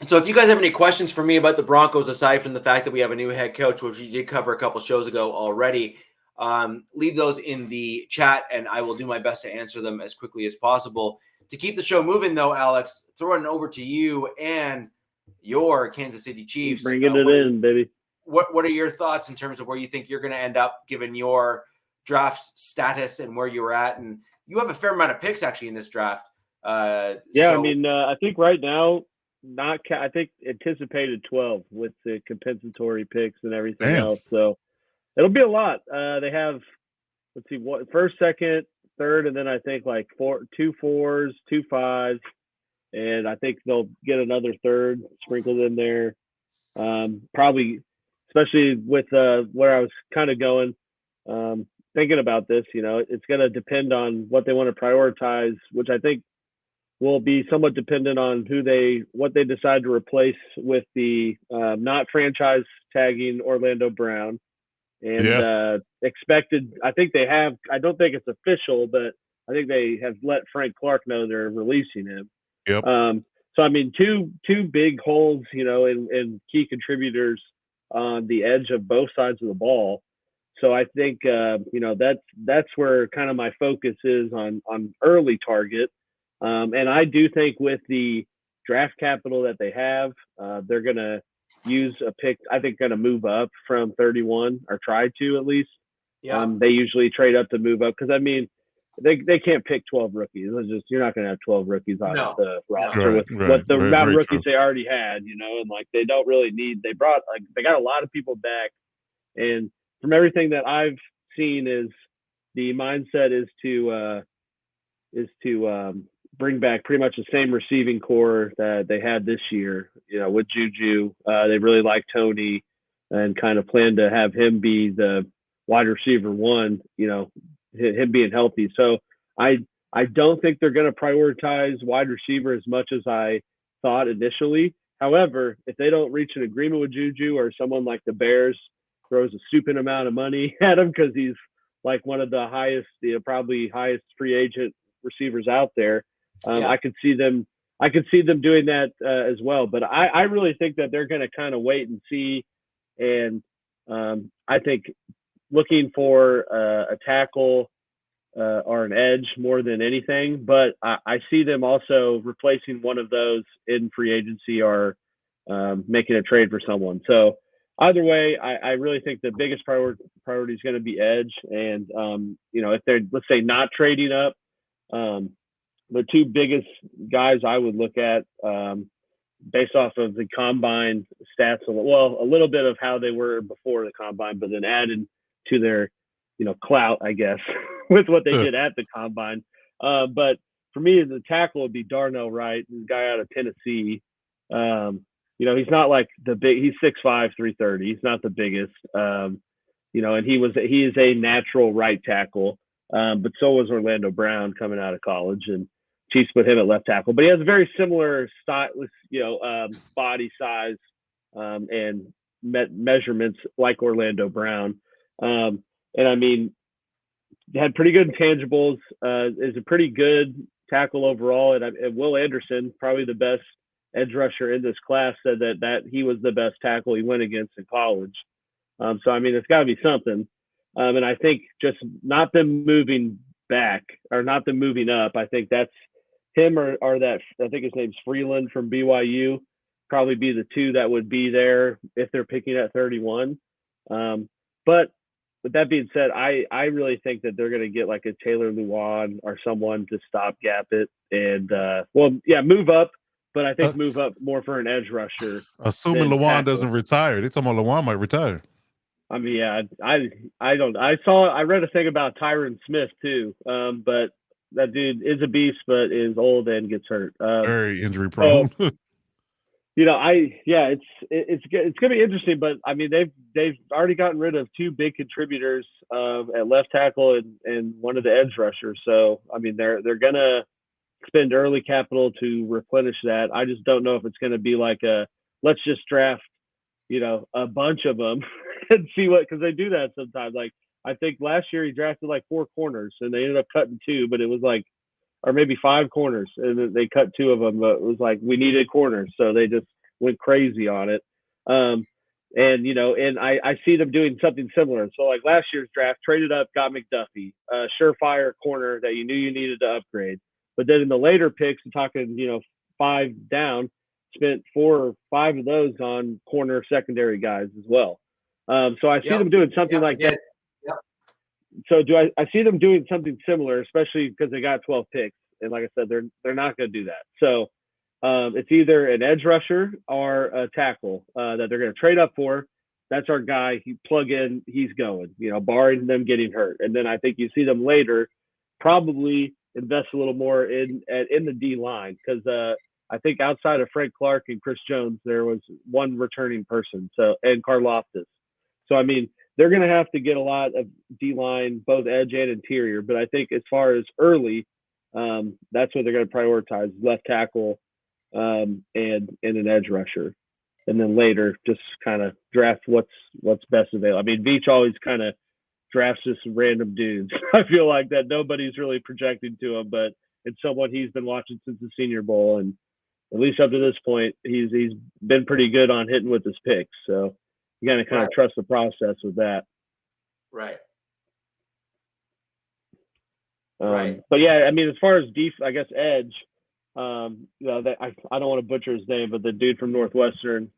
S3: So if you guys have any questions for me about the Broncos, aside from the fact that we have a new head coach, which we did cover a couple shows ago already, leave those in the chat and I will do my best to answer them as quickly as possible. To keep the show moving, though, Alex, throwing it over to you and your Kansas City Chiefs.
S4: Bringing it in, baby.
S3: What are your thoughts in terms of where you think you're going to end up given your status and where you're at? And you have a fair amount of picks actually in this draft.
S4: I think right now, I think anticipated 12 with the compensatory picks and everything else. So it'll be a lot. They have, first, second, third, and then I think like 2 4s, 2 5s, and I think they'll get another third sprinkled in there. Probably, especially with where I was kind of going, thinking about this, it's going to depend on what they want to prioritize, which I think will be somewhat dependent on what they decide to replace with the not franchise tagging Orlando Brown. And expected, I think they have, I don't think it's official, but I think they have let Frank Clark know they're releasing him.
S5: Yep.
S4: So, I mean, two big holes, and key contributors on the edge of both sides of the ball. So I think, that's where kind of my focus is on early target. And I do think with the draft capital that they have, they're going to use a pick. I think going to move up from 31 or try to at least. Yeah. They usually trade up to move up because I mean, they can't pick 12 rookies. You're not going to have 12 rookies on the roster with the amount of rookies they already had, and like they don't really need. They got a lot of people back, and from everything that I've seen, is the mindset is to bring back pretty much the same receiving core that they had this year, with Juju. They really like Tony and kind of plan to have him be the wide receiver one, him being healthy. So I don't think they're going to prioritize wide receiver as much as I thought initially. However, if they don't reach an agreement with Juju or someone like the Bears throws a stupid amount of money at him because he's like one of the highest, probably highest free agent receivers out there, I could see them doing that as well. But I really think that they're going to kind of wait and see. And I think looking for a tackle or an edge more than anything. But I see them also replacing one of those in free agency or making a trade for someone. So either way, I really think the biggest priority is going to be edge. And, if they're, let's say, not trading up, the two biggest guys I would look at based off of the combine stats, a little bit of how they were before the combine, but then added to their, clout, I guess, with what they did at the combine. But for me, the tackle would be Darnell Wright, the guy out of Tennessee. He's not like he's 6'5", 330. He's not the biggest, and he is a natural right tackle. But so was Orlando Brown coming out of college, and Chiefs put him at left tackle. But he has a very similar style, body size and measurements like Orlando Brown. And I mean, had pretty good intangibles. Is a pretty good tackle overall. And Will Anderson, probably the best edge rusher in this class, said that he was the best tackle he went against in college. So I mean, it's got to be something. And I think just not them moving back or not them moving up. I think that's him or that I think his name's Freeland from BYU. Probably be the two that would be there if they're picking at 31. But with that being said, I really think that they're going to get like a Taylor Lewan or someone to stopgap it and move up. But I think move up more for an edge rusher.
S5: Assuming Lewan doesn't retire, they talking about Lewan might retire.
S4: I mean, yeah, I don't. I read a thing about Tyron Smith too, but that dude is a beast, but is old and gets hurt.
S5: Very injury prone.
S4: So, it's gonna be interesting, but I mean, they've already gotten rid of two big contributors at left tackle and one of the edge rushers. So I mean, they're gonna spend early capital to replenish that. I just don't know if it's gonna be like let's just draft, a bunch of them and see because they do that sometimes. Like I think last year he drafted like 4 corners and they ended up cutting 2, but it was like, or maybe 5 corners and they cut 2 of them, but it was like we needed corners. So they just went crazy on it. And I see them doing something similar. So like last year's draft, traded up, got McDuffie, surefire corner that you knew you needed to upgrade. But then in the later picks, I'm talking, 5 down, spent 4 or 5 of those on corner secondary guys as well. So I see them doing something like that.
S3: Yep.
S4: So I see them doing something similar, especially because they got 12 picks. And like I said, they're not going to do that. So it's either an edge rusher or a tackle that they're going to trade up for. That's our guy. You plug in, he's going, barring them getting hurt. And then I think you see them later probably invest a little more in the D line because I think outside of Frank Clark and Chris Jones, there was one returning person. So and Karlaftis. So I mean, they're going to have to get a lot of D line, both edge and interior. But I think as far as early, that's what they're going to prioritize: left tackle and an edge rusher, and then later just kind of draft what's best available. I mean, Veach always kind of drafts just random dudes. I feel like that nobody's really projecting to him, but it's someone he's been watching since the Senior Bowl, and at least up to this point, he's been pretty good on hitting with his picks. So you got to kind of trust the process with that.
S3: Right.
S4: But yeah, I mean, as far as I guess edge, I don't want to butcher his name, but the dude from Northwestern,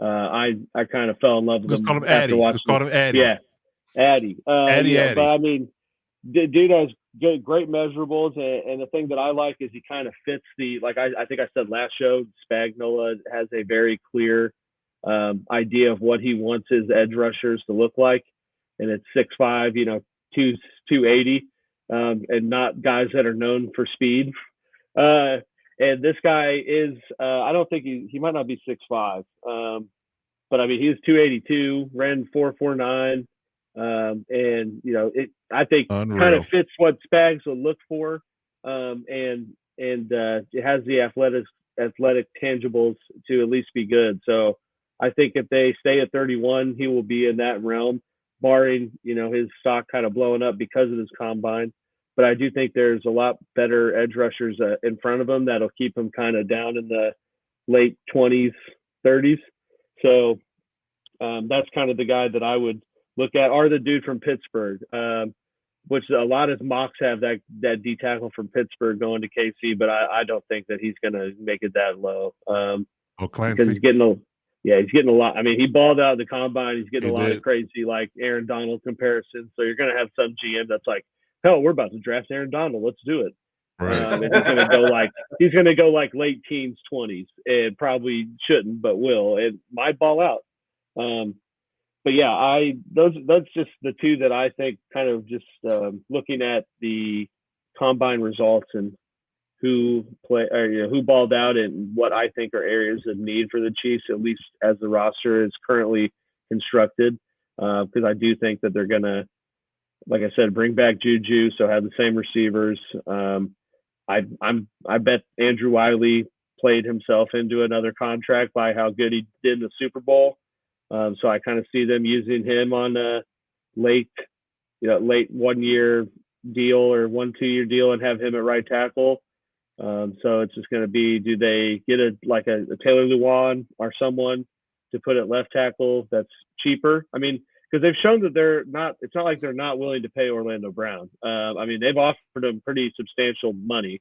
S4: I kind of fell in love with him.
S5: Just call him Addy. Just call him Addy.
S4: Yeah, Addy.
S5: Addy.
S4: But I mean, dude has great measurables, and the thing that I like is he kind of fits I think I said last show, Spagnola has a very clear idea of what he wants his edge rushers to look like, and it's 6'5", 280, and not guys that are known for speed. And this guy is, I don't think he might not be 6'5", but I mean he's 282, ran 4.49. I think kind of fits what Spags will look for, and it has the athletic tangibles to at least be good. So I think if they stay at 31, he will be in that realm, barring his stock kind of blowing up because of his combine. But I do think there's a lot better edge rushers in front of him that'll keep him kind of down in the late 20s, 30s. So that's kind of the guy that I would look at, or the dude from Pittsburgh, which a lot of mocks have that D tackle from Pittsburgh going to KC, but I don't think that he's going to make it that low. Because he's getting a lot. I mean, he balled out of the combine. He's getting a lot of crazy like Aaron Donald comparisons. So you're going to have some GM that's like, hell, we're about to draft Aaron Donald. Let's do it.
S5: Right.
S4: And he's going to go like late teens, 20s, and probably shouldn't, but will, and might ball out. But yeah, that's just the two that I think kind of just looking at the combine results and who balled out and what I think are areas of need for the Chiefs, at least as the roster is currently constructed. Because I do think that they're gonna, like I said, bring back Juju, so have the same receivers. I bet Andrew Wiley played himself into another contract by how good he did in the Super Bowl. So I kind of see them using him on a late 1 year deal or 1-2 year deal and have him at right tackle. So it's just going to be, do they get a Taylor Lewan or someone to put at left tackle that's cheaper? I mean, because they've shown that they're not. It's not like they're not willing to pay Orlando Brown. I mean, they've offered him pretty substantial money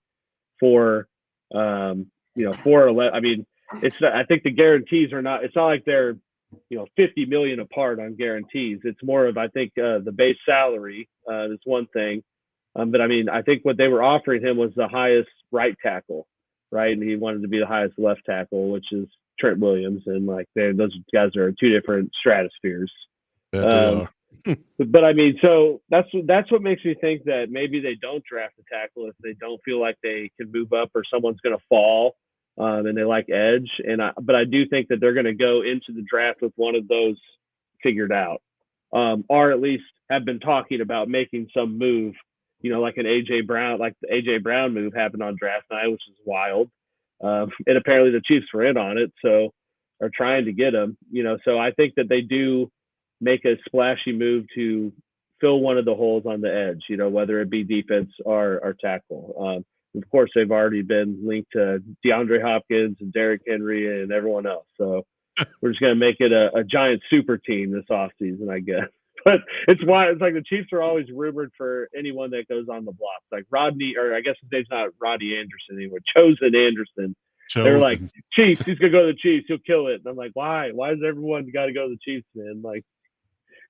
S4: for, I mean, I think the guarantees are not. It's not like they're, $50 million apart on guarantees. It's more of, I think, the base salary is one thing. But I mean, I think what they were offering him was the highest right tackle, right? And he wanted to be the highest left tackle, which is Trent Williams. And like, those guys are two different stratospheres.
S5: That they are.
S4: But I mean, so that's what makes me think that maybe they don't draft a tackle if they don't feel like they can move up or someone's going to fall, and they like edge. But I do think that they're going to go into the draft with one of those figured out, or at least have been talking about making some move, like an AJ Brown, like the AJ Brown move happened on draft night, which is wild. And apparently the Chiefs were in on it, so are trying to get him. So I think that they do make a splashy move to fill one of the holes on the edge, whether it be defense or tackle. Of course, they've already been linked to DeAndre Hopkins and Derrick Henry and everyone else. So we're just going to make it a giant super team this offseason, I guess. But it's like the Chiefs are always rumored for anyone that goes on the block. Like Rodney, or I guess his name's not Rodney Anderson anymore, Chosen Anderson. They're like, Chiefs, he's going to go to the Chiefs. He'll kill it. And I'm like, why? Why does everyone got to go to the Chiefs, man? Like,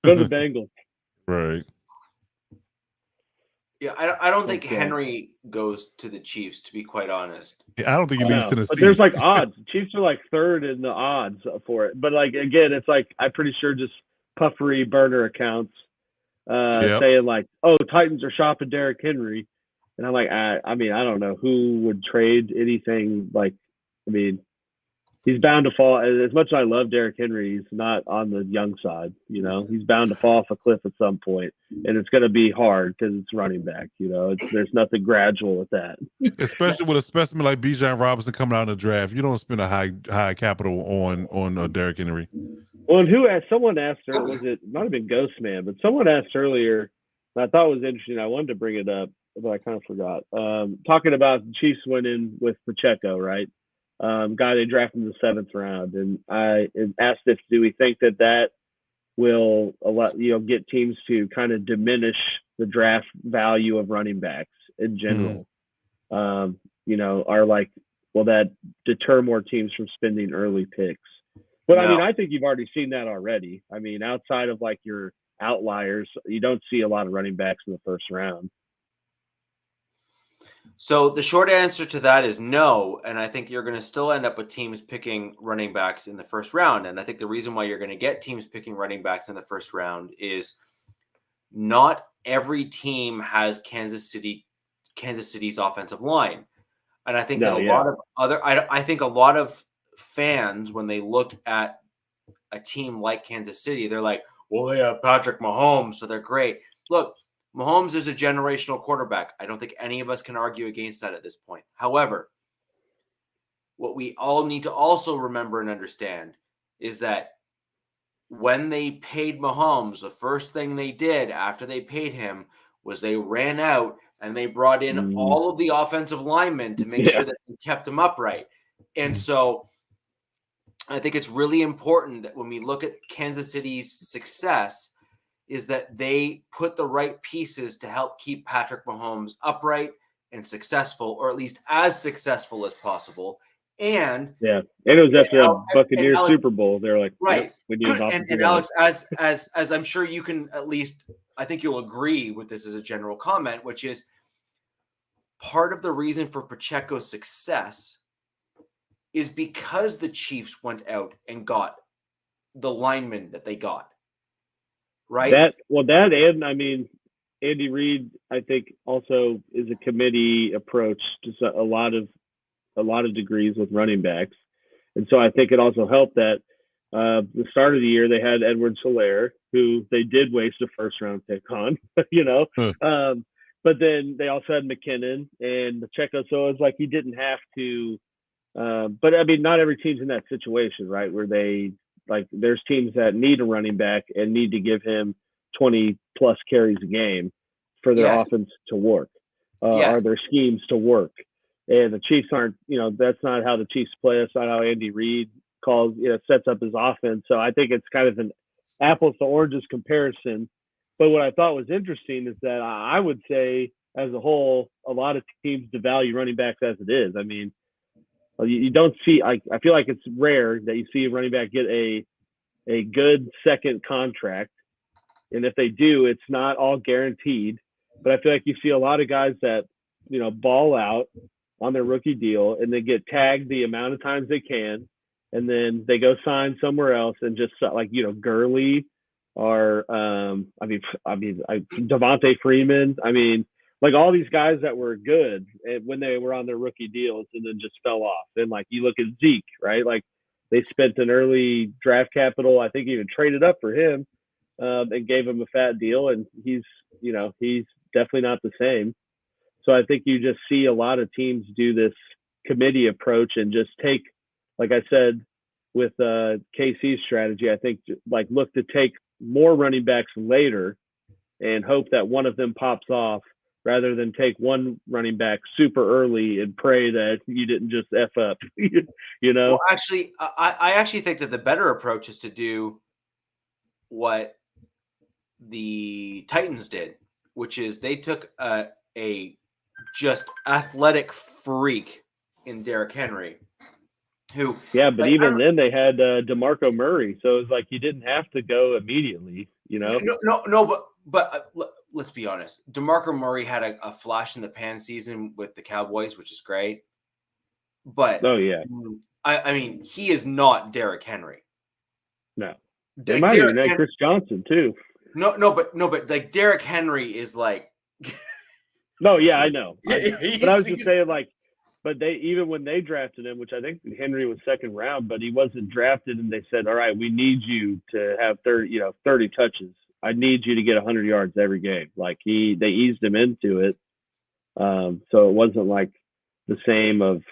S4: go to the Bengals.
S5: Right.
S3: Yeah, I don't think Henry goes to the Chiefs, to be quite honest.
S5: Yeah, I don't think he leaves Tennessee.
S4: But there's like odds. Chiefs are like third in the odds for it. But like, again, it's like, I'm pretty sure just puffery burner accounts saying like, oh, Titans are shopping Derrick Henry. And I'm like, I mean, I don't know who would trade anything. Like, I mean, he's bound to fall. As much as I love Derrick Henry, he's not on the young side. He's bound to fall off a cliff at some point, and it's going to be hard because it's running back. There's nothing gradual with that.
S5: Especially with a specimen like Bijan Robinson coming out in the draft, you don't spend a high capital on Derrick Henry.
S4: Well, and someone asked earlier, it might have been Ghostman, but someone asked earlier, and I thought it was interesting. I wanted to bring it up, but I kind of forgot. Talking about the Chiefs winning with Pacheco, right? Guy they drafted in the 7th round, and I asked do we think that will get teams to kind of diminish the draft value of running backs in general? Are like, will that deter more teams from spending early picks? But no. I mean, I think you've already seen that already. I mean, outside of like your outliers, you don't see a lot of running backs in the 1st round.
S3: So the short answer to that is no, and I think you're going to still end up with teams picking running backs in the 1st round. And I think the reason why you're going to get teams picking running backs in the 1st round is not every team has Kansas City's offensive line, and I think I think a lot of fans, when they look at a team like Kansas City, they're like, well, they have Patrick Mahomes, so they're great. Look, Mahomes is a generational quarterback. I don't think any of us can argue against that at this point. However, what we all need to also remember and understand is that when they paid Mahomes, the first thing they did after they paid him was they ran out and they brought in all of the offensive linemen to make sure that they kept him upright. And so I think it's really important that when we look at Kansas City's success, is that they put the right pieces to help keep Patrick Mahomes upright and successful, or at least as successful as possible. And
S4: it was after the Buccaneers Super Bowl. They're like,
S3: right.
S4: We need
S3: and Alex, as I'm sure you can at least, I think you'll agree with this as a general comment, which is part of the reason for Pacheco's success is because the Chiefs went out and got the linemen that they got. Right.
S4: And I mean, Andy Reid, I think, also is a committee approach to a lot of degrees with running backs, and so I think it also helped that the start of the year they had Edwards-Helaire, who they did waste a 1st round pick on, but then they also had McKinnon and Pacheco, so it's like he didn't have to. But I mean, not every team's in that situation, right? Where there's teams that need a running back and need to give him 20 plus carries a game for their offense to work, or their schemes to work. And the Chiefs aren't, that's not how the Chiefs play. That's not how Andy Reid sets up his offense. So I think it's kind of apples to oranges comparison. But what I thought was interesting is that I would say, as a whole, a lot of teams devalue running backs as it is. I mean, you don't see. I feel like it's rare that you see a running back get a good second contract, and if they do, it's not all guaranteed. But I feel like you see a lot of guys that ball out on their rookie deal, and they get tagged the amount of times they can, and then they go sign somewhere else, and just like Gurley or Devontae Freeman. I mean, like all these guys that were good when they were on their rookie deals and then just fell off. And like you look at Zeke, right? Like they spent an early draft capital, I think even traded up for him, and gave him a fat deal, and he's definitely not the same. So I think you just see a lot of teams do this committee approach and just take, like I said, with KC's strategy, I think like look to take more running backs later and hope that one of them pops off rather than take one running back super early and pray that you didn't just F up,
S3: Well, actually, I actually think that the better approach is to do what the Titans did, which is they took a just athletic freak in Derrick Henry, who
S4: but even then they had DeMarco Murray, so it's like you didn't have to go immediately,
S3: No, but let's be honest. DeMarco Murray had a flash in the pan season with the Cowboys, which is great. But I mean, he is not Derrick Henry.
S4: No, they might even have Chris Johnson too.
S3: No, but like Derrick Henry is like.
S4: No, yeah, I know. But I was just saying, like, but they even when they drafted him, which I think Henry was second round, but he wasn't drafted, and they said, all right, we need you to have 30 touches. I need you to get 100 yards every game. Like they eased him into it, so it wasn't like the same of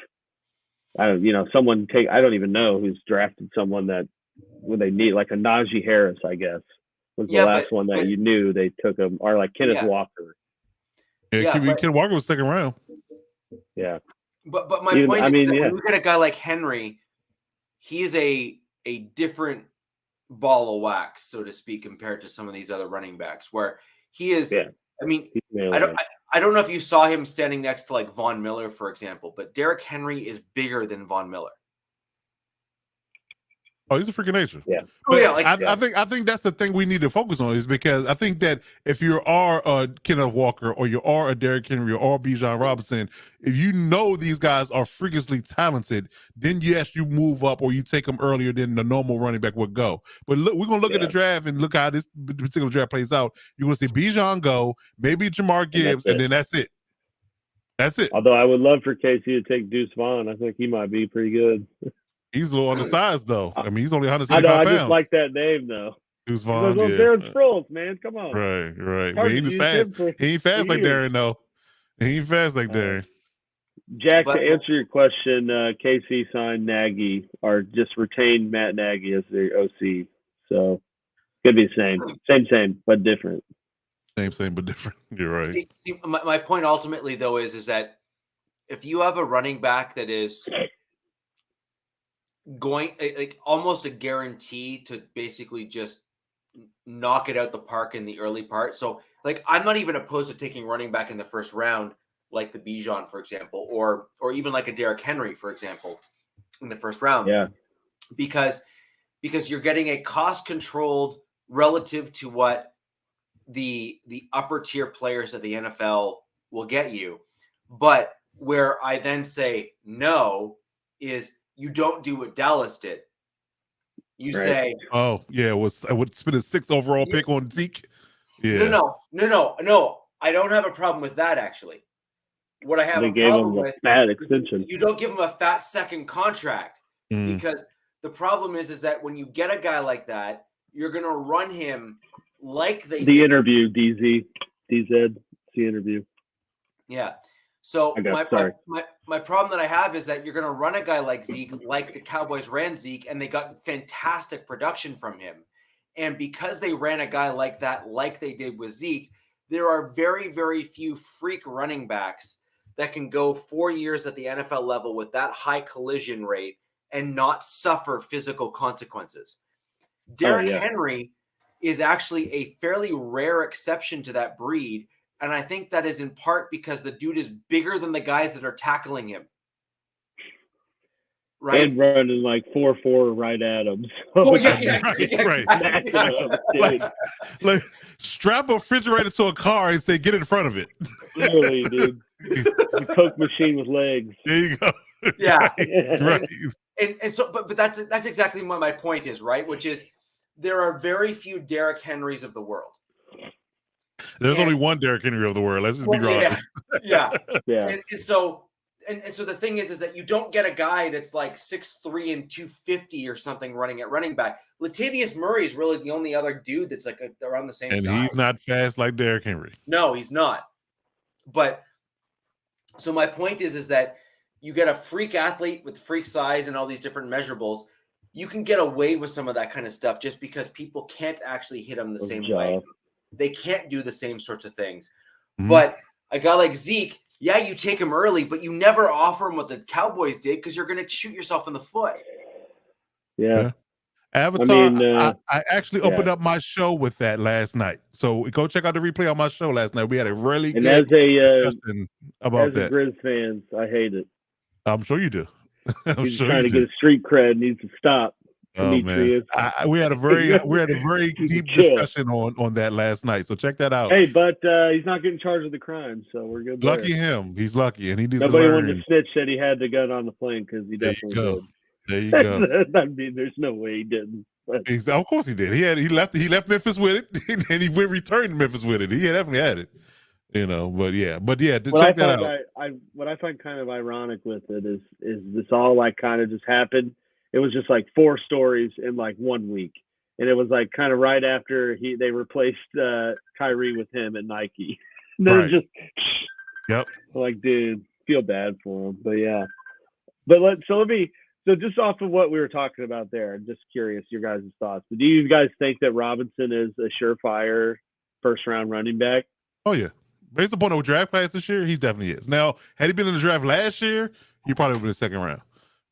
S4: someone take. I don't even know who's drafted someone that when they need like a Najee Harris, I guess was the last one that you knew they took him, or like Kenneth Walker.
S5: Ken Walker was second round.
S4: Yeah.
S3: But my point is that when you get a guy like Henry, he's a different ball of wax, so to speak, compared to some of these other running backs where he is. Yeah. I mean, I don't know if you saw him standing next to like Von Miller, for example, but Derrick Henry is bigger than Von Miller.
S5: Oh, he's a freaking nature.
S4: Yeah.
S5: I think that's the thing we need to focus on, is because I think that if you are a Kenneth Walker or you are a Derrick Henry or Bijan Robinson, if you know these guys are freakishly talented, then yes, you move up or you take them earlier than the normal running back would go. But look, we're gonna look at the draft and look how this particular draft plays out. You're gonna see Bijan go, maybe Jamar Gibbs, and then that's it. That's it.
S4: Although I would love for KC to take Deuce Vaughn. I think he might be pretty good.
S5: He's a little undersized, though. I mean, he's only 165 pounds.
S4: I just like that name, though.
S5: Deuce Vaughn,
S4: Darren Sproles, man. Come on.
S5: Right. But he ain't fast. He ain't fast like Darren, though. He ain't fast like Darren.
S4: Jack, to answer your question, KC signed Nagy, or just retained Matt Nagy as their OC. So it's going to be the same. Same, but different.
S5: Same, but different. You're right.
S3: See, my point ultimately, though, is that if you have a running back that is going like almost a guarantee to basically just knock it out the park in the early part. So like I'm not even opposed to taking running back in the first round, like the Bijan, for example, or even like a Derrick Henry, for example, in the first round.
S4: Yeah.
S3: Because you're getting a cost controlled relative to what the upper tier players of the NFL will get you. But where I then say no is you don't do what Dallas did. You say,
S5: "Oh yeah, I would spend a 6th overall pick on Zeke." Yeah.
S3: No. I don't have a problem with that. Actually, what I have a problem with
S4: fat extension.
S3: You don't give him a fat second contract because the problem is that when you get a guy like that, you're going to run him like the
S4: interview. DZ, the interview.
S3: Yeah. So my problem that I have is that you're going to run a guy like Zeke, like the Cowboys ran Zeke, and they got fantastic production from him. And because they ran a guy like that, like they did with Zeke, there are very, very few freak running backs that can go 4 years at the NFL level with that high collision rate and not suffer physical consequences. Derrick Henry is actually a fairly rare exception to that breed. And I think that is in part because the dude is bigger than the guys that are tackling him. Right.
S4: And running like 4.4 right at him. So
S3: Oh, yeah,
S5: right. Like strap a refrigerator to a car and say, get in front of it.
S4: Literally, dude. The Coke machine with legs.
S5: There you go.
S3: Yeah.
S5: Right.
S3: And so, but that's exactly what my point is, right? Which is there are very few Derrick Henrys of the world.
S5: There's only one Derrick Henry of the world. Let's just be honest.
S3: Yeah.
S4: Yeah.
S3: And so the thing is that you don't get a guy that's like 6'3" and 250 or something running at running back. Latavius Murray is really the only other dude that's like around the same size.
S5: And he's not fast like Derrick Henry.
S3: No, he's not. But so my point is that you get a freak athlete with freak size and all these different measurables. You can get away with some of that kind of stuff just because people can't actually hit him the same way. They can't do the same sorts of things. Mm-hmm. But a guy like Zeke, yeah, you take him early, but you never offer him what the Cowboys did because you're going to shoot yourself in the foot.
S4: Yeah.
S5: Avatar, I actually opened up my show with that last night. So go check out the replay on my show last night. We had a really good discussion about that.
S4: As a Grizz fans, I hate it.
S5: I'm sure you do.
S4: He's sure trying to get a street cred, needs to stop.
S5: Oh man, we had a very deep discussion on that last night. So check that out.
S4: Hey, but he's not getting charged with the crime, so we're good.
S5: Lucky him, he's lucky, and he needs
S4: Nobody
S5: to learn.
S4: wanted to snitch that he had the gun on the plane because he definitely did.
S5: There you go.
S4: I mean, there's no way he didn't.
S5: Of course he did. He left Memphis with it, and he returned to Memphis with it. He definitely had it. You know, but yeah, check that out.
S4: What I find kind of ironic with it is this all like kind of just happened. It was just like 4 stories in like 1 week, and it was like kind of right after they replaced Kyrie with him at Nike. And then just like, dude, feel bad for him, but yeah. But so just off of what we were talking about there, I'm just curious your guys' thoughts. Do you guys think that Robinson is a surefire first round running back?
S5: Oh yeah. Based upon the draft class this year, he definitely is. Now, had he been in the draft last year, he probably would have been the second round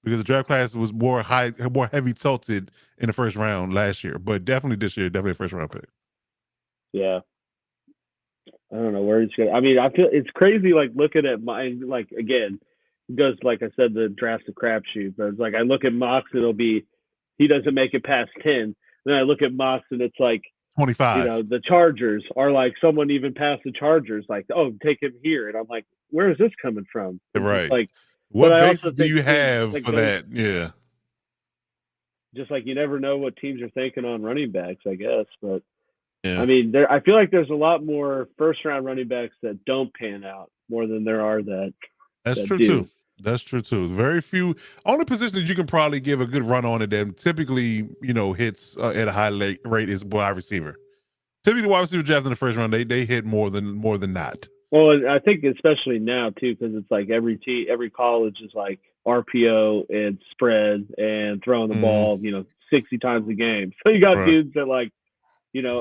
S5: because the draft class was more heavy tilted in the first round last year. But definitely this year, definitely a first round pick.
S4: Yeah. I don't know where he's going. I mean, I feel it's crazy. Like looking at again, goes like I said, the draft's a crapshoot. But it's like I look at mocks, it'll be he doesn't make it past 10. Then I look at mocks and it's like
S5: 25.
S4: You know, the Chargers are like someone even past the Chargers, like, oh, take him here. And I'm like, where is this coming from? It's
S5: right.
S4: Like,
S5: what basis do you have for that? Yeah.
S4: Just like you never know what teams are thinking on running backs, I guess. But
S5: yeah.
S4: I mean, I feel like there's a lot more first round running backs that don't pan out more than there are that.
S5: That's true too. That's true too. Very few. Only position that you can probably give a good run on it that typically, hits at a high rate is wide receiver. Typically, wide receiver draft in the first round, they hit more than not.
S4: Well, I think especially now too, because it's like every college is like RPO and spread and throwing the ball, 60 times a game. So you got dudes that like,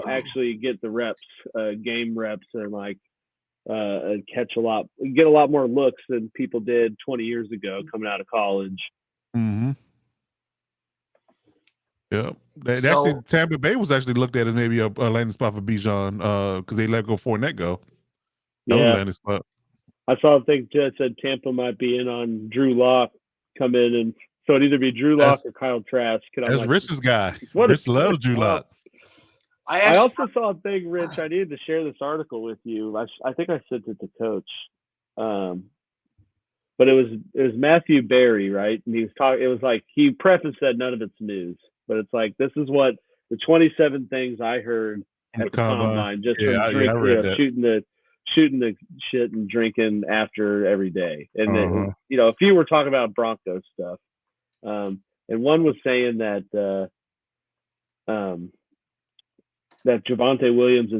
S4: actually get the reps, game reps, and like. Get a lot more looks than people did 20 years ago coming out of college.
S5: Mm-hmm. Yeah. Actually, Tampa Bay was actually looked at as maybe a landing spot for Bijan because they let go Fournette go. That was a landing spot.
S4: I saw a thing that said Tampa might be in on Drew Lock come in, and so it'd either be Drew Lock or Kyle Trask.
S5: That's Rich's guy. Rich loves Drew Lock.
S4: I also saw a thing, Rich. I needed to share this article with you. I think I sent it to Coach, but it was Matthew Berry, right? And he was talking. It was like he prefaced that none of it's news, but it's like this is what the 27 things I heard at the combine just from shooting the shit and drinking after every day. And then, a few were talking about Broncos stuff, and one was saying that. That Javonte Williams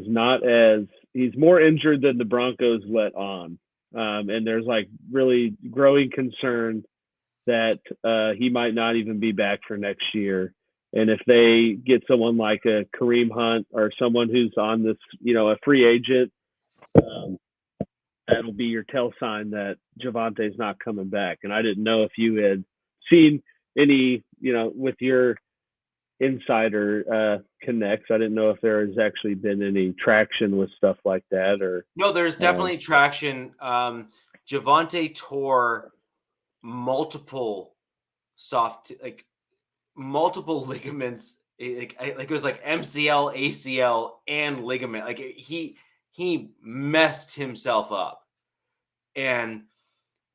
S4: he's more injured than the Broncos let on. And there's like really growing concern that he might not even be back for next year. And if they get someone like a Kareem Hunt or someone who's on this, a free agent, that'll be your tell sign that Javonte's not coming back. And I didn't know if you had seen any, with your insider connects. I didn't know if there has actually been any traction with stuff like that, or
S3: no. There's definitely traction. Javonte tore multiple multiple ligaments. Like it was like MCL, ACL, and ligament. Like he messed himself up, and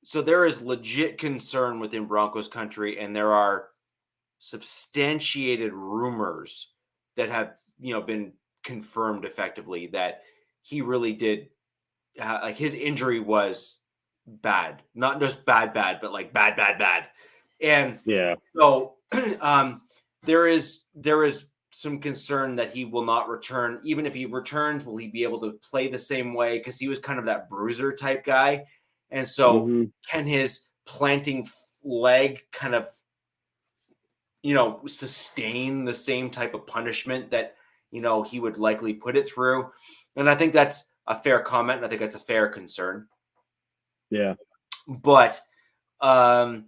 S3: so there is legit concern within Broncos country, and there are substantiated rumors that have been confirmed effectively that he really did like his injury was bad, not just bad, but like bad. And
S4: yeah,
S3: so there is some concern that he will not return. Even if he returns, will he be able to play the same way? Because he was kind of that bruiser type guy. And so can his planting leg kind of, sustain the same type of punishment that, he would likely put it through? And I think that's a fair comment. And I think that's a fair concern.
S4: Yeah.
S3: But I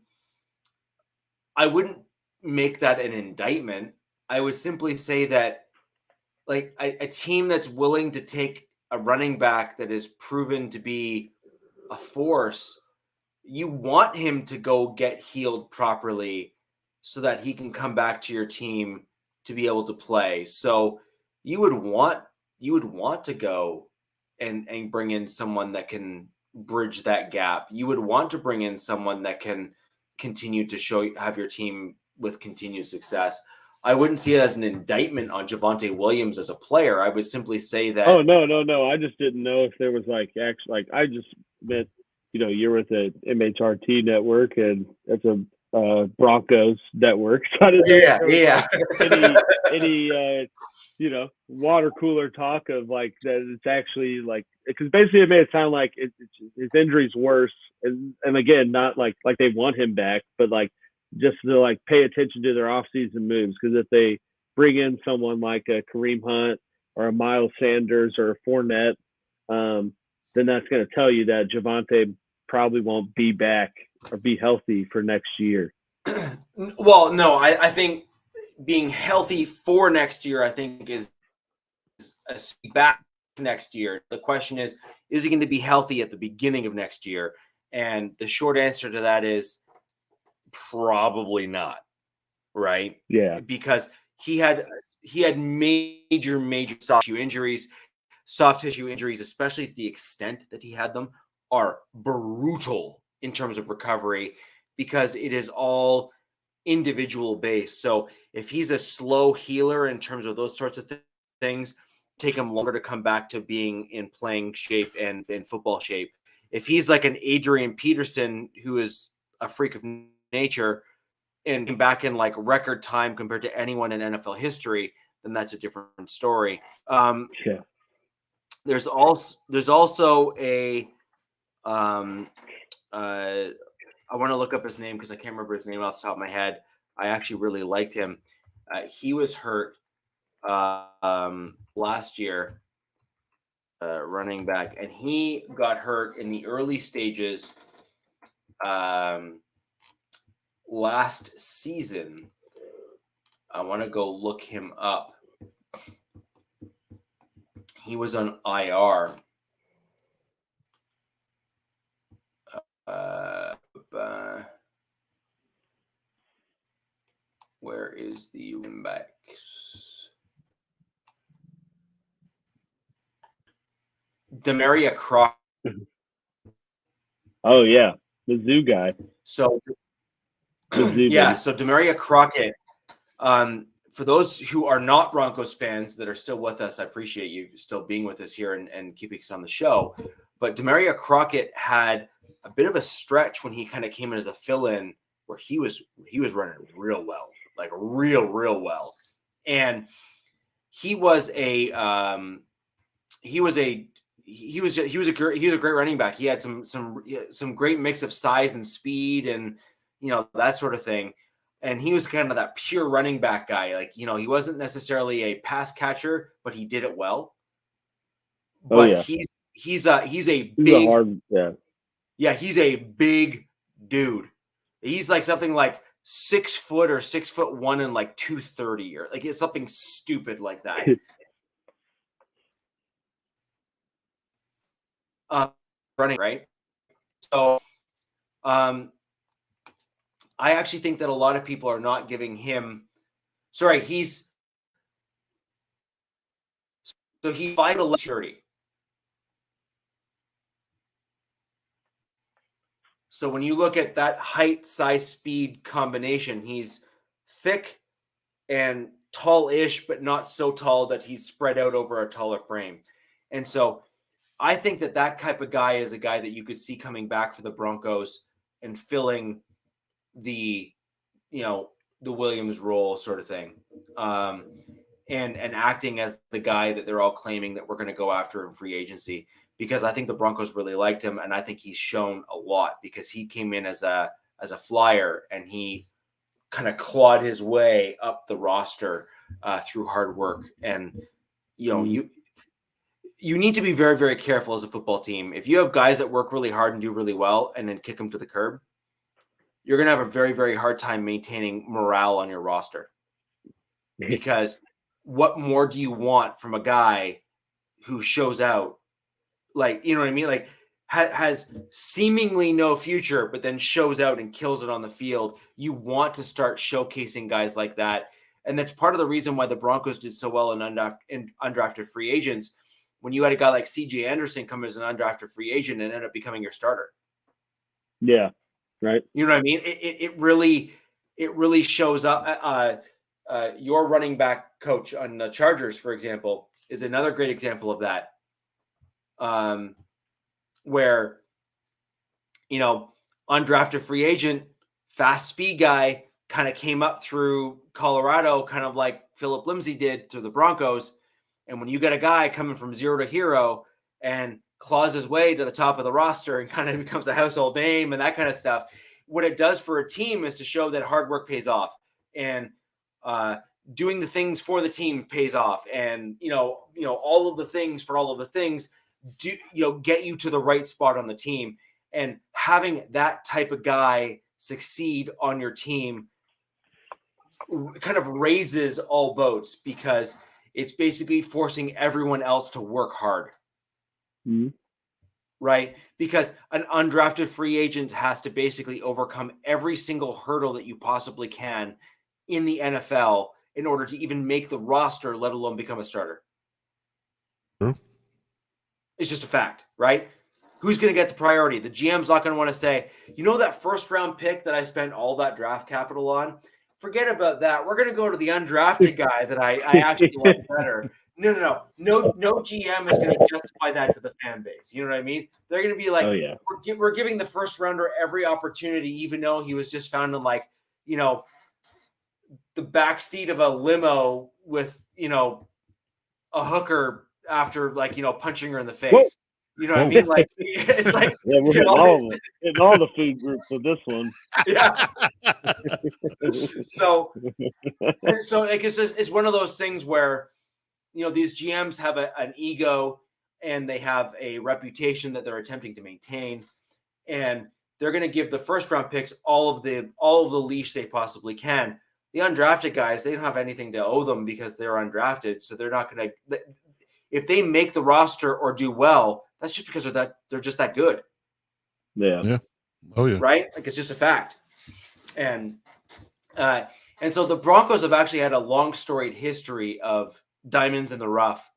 S3: wouldn't make that an indictment. I would simply say that like a team that's willing to take a running back that is proven to be a force, you want him to go get healed properly so that he can come back to your team to be able to play. So you would want to go and bring in someone that can bridge that gap. You would want to bring in someone that can continue to have your team with continued success. I wouldn't see it as an indictment on Javonte Williams as a player. I would simply say that.
S4: Oh, no. I just didn't know if there was I just meant, you're with the MHRT network, and that's a Broncos network. So I didn't know any water cooler talk of like that. It's actually like, because basically it made it sound like his injury's worse, and again, not like they want him back, but like just to like pay attention to their offseason moves, because if they bring in someone like a Kareem Hunt or a Miles Sanders or a Fournette, then that's going to tell you that Javonte probably won't be back or be healthy for next year.
S3: Well, no, I think being healthy for next year, I think is back next year. The question is he going to be healthy at the beginning of next year? And the short answer to that is probably not, right?
S4: Yeah.
S3: Because he had major soft tissue injuries, especially to the extent that he had them, are brutal in terms of recovery, because it is all individual based. So if he's a slow healer in terms of those sorts of things, take him longer to come back to being in playing shape and in football shape. If he's like an Adrian Peterson, who is a freak of nature and came back in like record time compared to anyone in NFL history, then that's a different story.
S4: Yeah.
S3: There's also a I want to look up his name because I can't remember his name off the top of my head. I actually really liked him. He was hurt last year, running back, and he got hurt in the early stages last season. I want to go look him up. He was on IR. Where is the running backs? Demaria Crockett.
S4: Oh yeah, the zoo guy.
S3: So yeah, so Demaria Crockett. For those who are not Broncos fans that are still with us, I appreciate you still being with us here and keeping us on the show. But Demaria Crockett had a bit of a stretch when he kind of came in as a fill-in where he was running real well, like real well. And he was a great running back. He had some great mix of size and speed and that sort of thing. And he was kind of that pure running back guy. Like, he wasn't necessarily a pass catcher, but he did it well. But he's a big, he's a big dude. He's like something like 6 foot or 6'1" and like 230 or like it's something stupid like that. Running, right? So I actually think that a lot of people are not giving him he's 5'11" maturity. So when you look at that height, size, speed combination, he's thick and tall-ish, but not so tall that he's spread out over a taller frame. And so I think that type of guy is a guy that you could see coming back for the Broncos and filling the Williams role sort of thing. And acting as the guy that they're all claiming that we're going to go after in free agency, because I think the Broncos really liked him, and I think he's shown a lot because he came in as a flyer and he kind of clawed his way up the roster through hard work. And you need to be very, very careful as a football team. If you have guys that work really hard and do really well and then kick them to the curb, you're going to have a very, very hard time maintaining morale on your roster. Because what more do you want from a guy who shows out, like, you know what I mean? Like has seemingly no future, but then shows out and kills it on the field. You want to start showcasing guys like that. And that's part of the reason why the Broncos did so well in undrafted free agents. When you had a guy like CJ Anderson come as an undrafted free agent and end up becoming your starter.
S4: Yeah. Right.
S3: You know what I mean? It really shows up. Your running back coach on the Chargers, for example, is another great example of that. Where, undrafted free agent, fast speed guy kind of came up through Colorado, kind of like Philip Lindsay did through the Broncos. And when you get a guy coming from zero to hero and claws his way to the top of the roster and kind of becomes a household name and that kind of stuff, what it does for a team is to show that hard work pays off, and doing the things for the team pays off. And, all of the things for all of the things get you to the right spot on the team. And having that type of guy succeed on your team kind of raises all boats, because it's basically forcing everyone else to work hard.
S4: Mm-hmm.
S3: Right? Because an undrafted free agent has to basically overcome every single hurdle that you possibly can in the NFL in order to even make the roster, let alone become a starter.
S5: True.
S3: It's just a fact, right? Who's going to get the priority? The GM's not going to want to say, that first round pick that I spent all that draft capital on, forget about that. We're going to go to the undrafted guy that I actually like better. No GM is going to justify that to the fan base. You know what I mean? They're going to be like,
S4: oh, yeah.
S3: we're giving the first rounder every opportunity, even though he was just found in the back seat of a limo with, a hooker after punching her in the face. Whoa. You know what I mean? Like, it's like,
S4: yeah, we're hitting all the food groups with this one.
S3: Yeah. So it's one of those things where, these GMs have an ego and they have a reputation that they're attempting to maintain, and they're going to give the first round picks all of the leash they possibly can. The undrafted guys, they don't have anything to owe them because they're undrafted. So they're not going to, if they make the roster or do well, that's just because they're just that good.
S4: Yeah.
S5: Yeah. Oh yeah.
S3: Right? Like, it's just a fact. And so the Broncos have actually had a long storied history of diamonds in the rough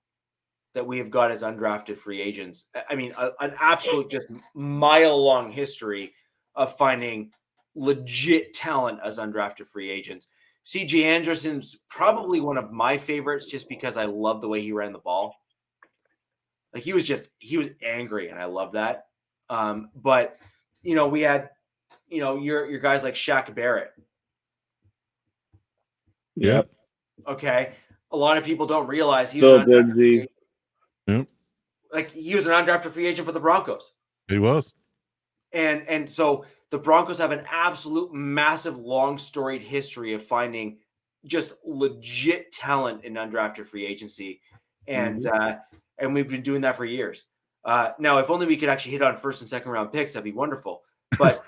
S3: that we have got as undrafted free agents. I mean, an absolute just mile-long history of finding legit talent as undrafted free agents. CJ Anderson's probably one of my favorites just because I love the way he ran the ball. Like, he was angry, and I love that. But, we had, your guys like Shaq Barrett.
S5: Yep.
S3: Okay. A lot of people don't realize he was an undrafted free agent.
S5: Yep.
S3: Like, he was an undrafted free agent for the Broncos.
S5: He was.
S3: And so the Broncos have an absolute massive, long storied history of finding just legit talent in undrafted free agency. And we've been doing that for years. Now, if only we could actually hit on first and second round picks, that'd be wonderful. But,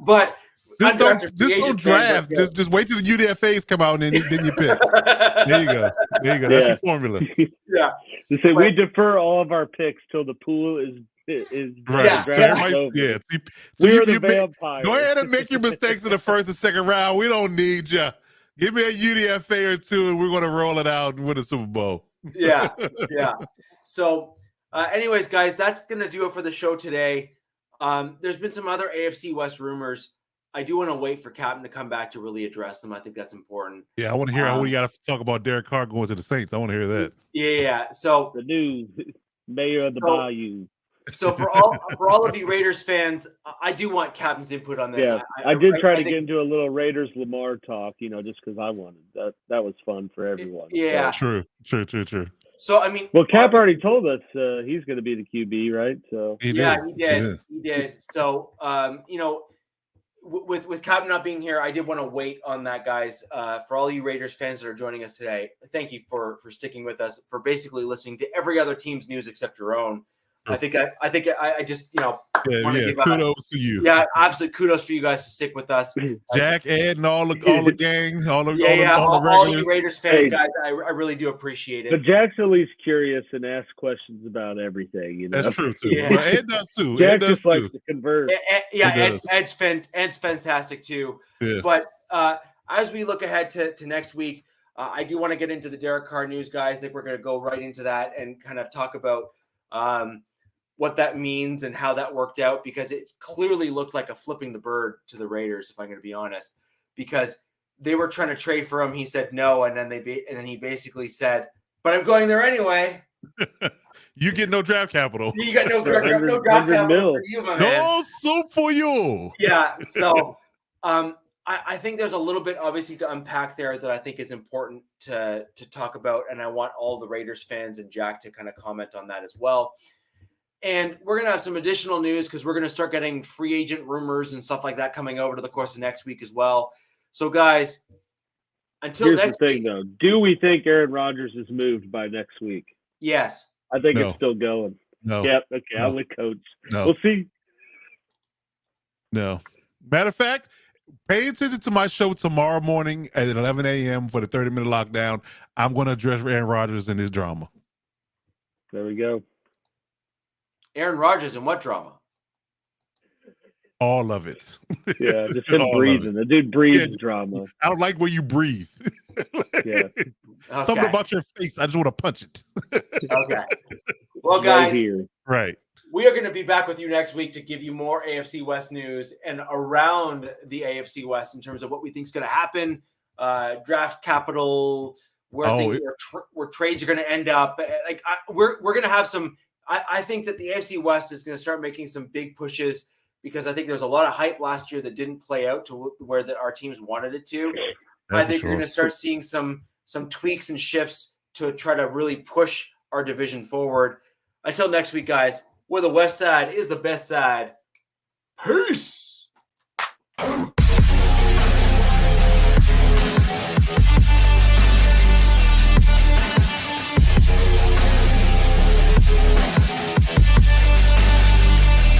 S3: but
S5: Just
S3: undrafted free
S5: don't
S3: agent
S5: draft.
S3: fans.
S5: Just wait till the UDFAs come out and then you pick. There you go. That's
S4: Yeah.
S5: your formula.
S3: Yeah.
S4: They say we defer all of our picks till the pool is
S5: Right.
S3: Yeah.
S5: So everybody's,
S4: over.
S5: yeah. So
S4: We are the
S5: you
S4: vampires.
S5: go ahead and make your mistakes in the first and second round. We don't need you. Give me a UDFA or two, and we're going to roll it out and win a Super Bowl.
S3: Yeah. So, anyways, guys, that's going to do it for the show today. There's been some other AFC West rumors. I do want to wait for Captain to come back to really address them. I think that's important.
S5: Yeah, I want to hear what you got to talk about Derek Carr going to the Saints. I want to hear that.
S3: Yeah. So
S4: The new mayor of the Bayou.
S3: So for all of you Raiders fans, I do want Captain's input on this.
S4: Yeah, I did try to get into a little Raiders Lamar talk, just because I wanted that. That was fun for everyone.
S3: Yeah,
S5: true.
S3: So I mean,
S4: well, Cap already told us he's going to be the QB, right? So
S3: he did. So with Cap not being here, I did want to wait on that, guys. For all you Raiders fans that are joining us today, thank you for sticking with us, for basically listening to every other team's news except your own. I think I just want to give
S5: kudos to you.
S3: Yeah, absolute kudos for you guys to stick with us.
S5: Jack, Ed, and all the gang, all the
S3: you Raiders fans, guys. I really do appreciate it.
S4: But Jack's at least curious and asks questions about everything.
S5: That's true too.
S3: Yeah.
S5: Well, Ed does too.
S4: Jack just likes to converse.
S3: Ed's fantastic too.
S5: Yeah.
S3: But as we look ahead to next week, I do want to get into the Derek Carr news, guys. I think we're going to go right into that and kind of talk about what that means and how that worked out, because it clearly looked like a flipping the bird to the Raiders, if I'm going to be honest, because they were trying to trade for him. He said no, and then he basically said, "But I'm going there anyway."
S5: You get no draft capital.
S3: You got no draft capital for you, my man.
S5: No soup for you.
S3: Yeah. So, I think there's a little bit obviously to unpack there that I think is important to talk about, and I want all the Raiders fans and Jack to kind of comment on that as well. And we're going to have some additional news because we're going to start getting free agent rumors and stuff like that coming over to the course of next week as well. So, guys, until
S4: Here's
S3: next
S4: the thing,
S3: week,
S4: though. Do we think Aaron Rodgers is moved by next week?
S3: Yes.
S4: I think
S5: No.
S4: it's still going.
S5: No.
S4: Yep. Okay.
S5: No.
S4: I'm with Coach.
S5: No.
S4: We'll see.
S5: No. Matter of fact, pay attention to my show tomorrow morning at 11 a.m. for the 30-minute lockdown. I'm going to address Aaron Rodgers and his drama.
S4: There we go.
S3: Aaron Rodgers and what drama?
S5: All of it.
S4: Yeah, just him breathing. The dude breathes drama.
S5: I don't like where you breathe.
S4: Yeah.
S3: Okay.
S5: Something about your face. I just want to punch it.
S3: Okay. Well, guys,
S5: Right.
S3: we are going to be back with you next week to give you more AFC West news and around the AFC West in terms of what we think is going to happen, draft capital, where trades are going to end up. We're going to have some. I think that the AFC West is going to start making some big pushes, because I think there's a lot of hype last year that didn't play out to where our teams wanted it to. I think we're going to start seeing some tweaks and shifts to try to really push our division forward. Until next week, guys, where the West Side is the best side. Peace.